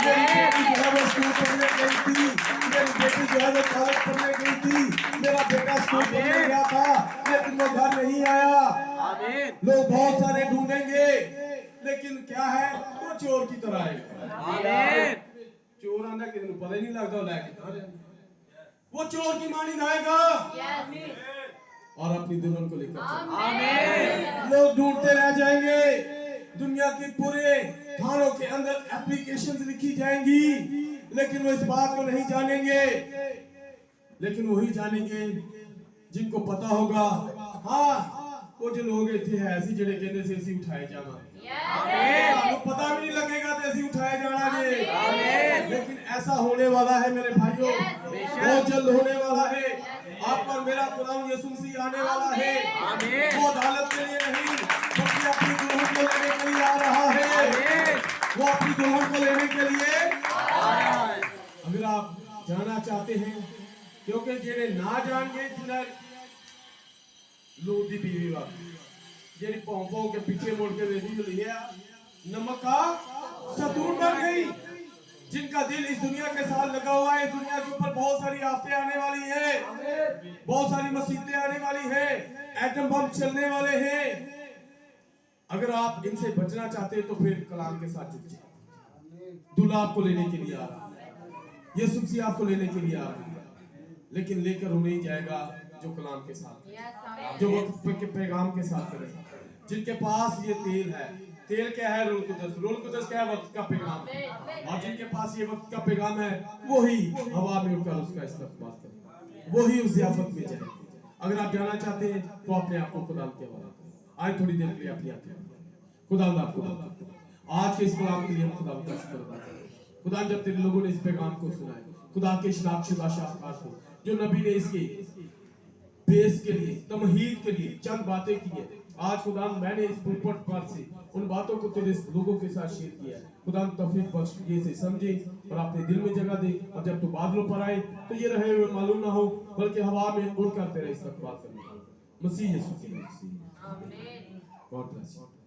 मेरी बेटी जो है वो स्कूल पढ़ने गई थी, मेरी बेटी जो है वो कॉलेज पढ़ने गई थी, मेरा बेटा स्कूल पढ़ने गया था, लेकिन वो घर नहीं आया। लोग बहुत सारे ढूंढेंगे, लेकिन क्या है? वो चोर की तरह है। चोर आंदा किसी को पता ही नहीं लगता लेके वो चोर की मानी आएगा और अपनी दुल्हन को लेकर लोग ढूंढते रह जाएंगे। दुनिया के पूरे थानों के अंदर एप्लीकेशंस लिखी जाएंगी, लेकिन वो इस बात को नहीं जानेंगे। लेकिन वही जानेंगे जिनको पता होगा। हाँ, वो जो लोग थे ऐसी जड़े कहते से ऐसी उठाए जाना, आपको पता भी नहीं लगेगा तो ऐसी उठाए जाना जी। लेकिन ऐसा होने वाला है मेरे भाइयों, बहुत जल्द होने वाला है। आप पर मेरा खुदा यीशु मसीह आने वाला है। वो अदालत के लिए नहीं, बल्कि अपनी दुल्हन को लेने के लिए आ रहा है। वो अपनी दुल्हन को लेने के लिए आ रहा है। अगर आप जाना चाहते हैं, क्योंकि जेड़े ना जाएंगे जिन्हें लूट दी बीवी वाली जेडी पौं के पीछे मुड़ के देखी जो लिया नमक का सतून बन गई, जिनका दिल इस दुनिया के साथ लगा हुआ है। इस दुनिया के ऊपर बहुत सारी आफतें आने वाली है, बहुत सारी मुसीबतें आने वाली है, एटम बम चलने वाले हैं। अगर आप इनसे बचना चाहते हैं तो फिर कलाम के साथ जुड़ जाइए। दूल्हा आपको लेने के लिए आ रहा है, यीशु मसीह आपको लेने के लिए आ रहा है, लेकिन लेकर वो नहीं जाएगा जो कलाम के साथ, जो वक्त के पैगाम के साथ करेगा। जिनके पास ये तेल है, तेल क्या है? रूह कुदस। रूह कुदस क्या है? वक्त का पैगाम है। और जिनके पास ये वक्त का पैगाम है, वही हवा में उड़कर उसका इस्तेमाल करें, वही उस ज़ियाफत में जाए। अगर आप जाना चाहते हैं तो अपने आप को खुदा के हवाले करें। आए थोड़ी देर के लिए अपनी आंखें बंद करें। खुदा आपको आज के इस कलाम के लिए हम खुदा का शुक्र अदा करें। खुदा जब तेरे लोगों ने इस पैगाम को सुना है, खुदा के शनाख्तशुदा शाहकार को, जो नबी ने इसके बेस के लिए, तमहीद के लिए चंद बातें की है, आज खुदा मैंने इस पुलपट पर से उन बातों को तेरे लोगों के साथ शेयर किया है। खुदा तौफीक बख्श ये से समझे और अपने दिल में जगह दे, और जब तू बादलों पर आए तो ये रहे हुए मालूम ना हो, बल्कि हवा में उड़ कर तेरा इस्तकबाल करने। मसीह यीशु के नाम से, आमीन। God bless you.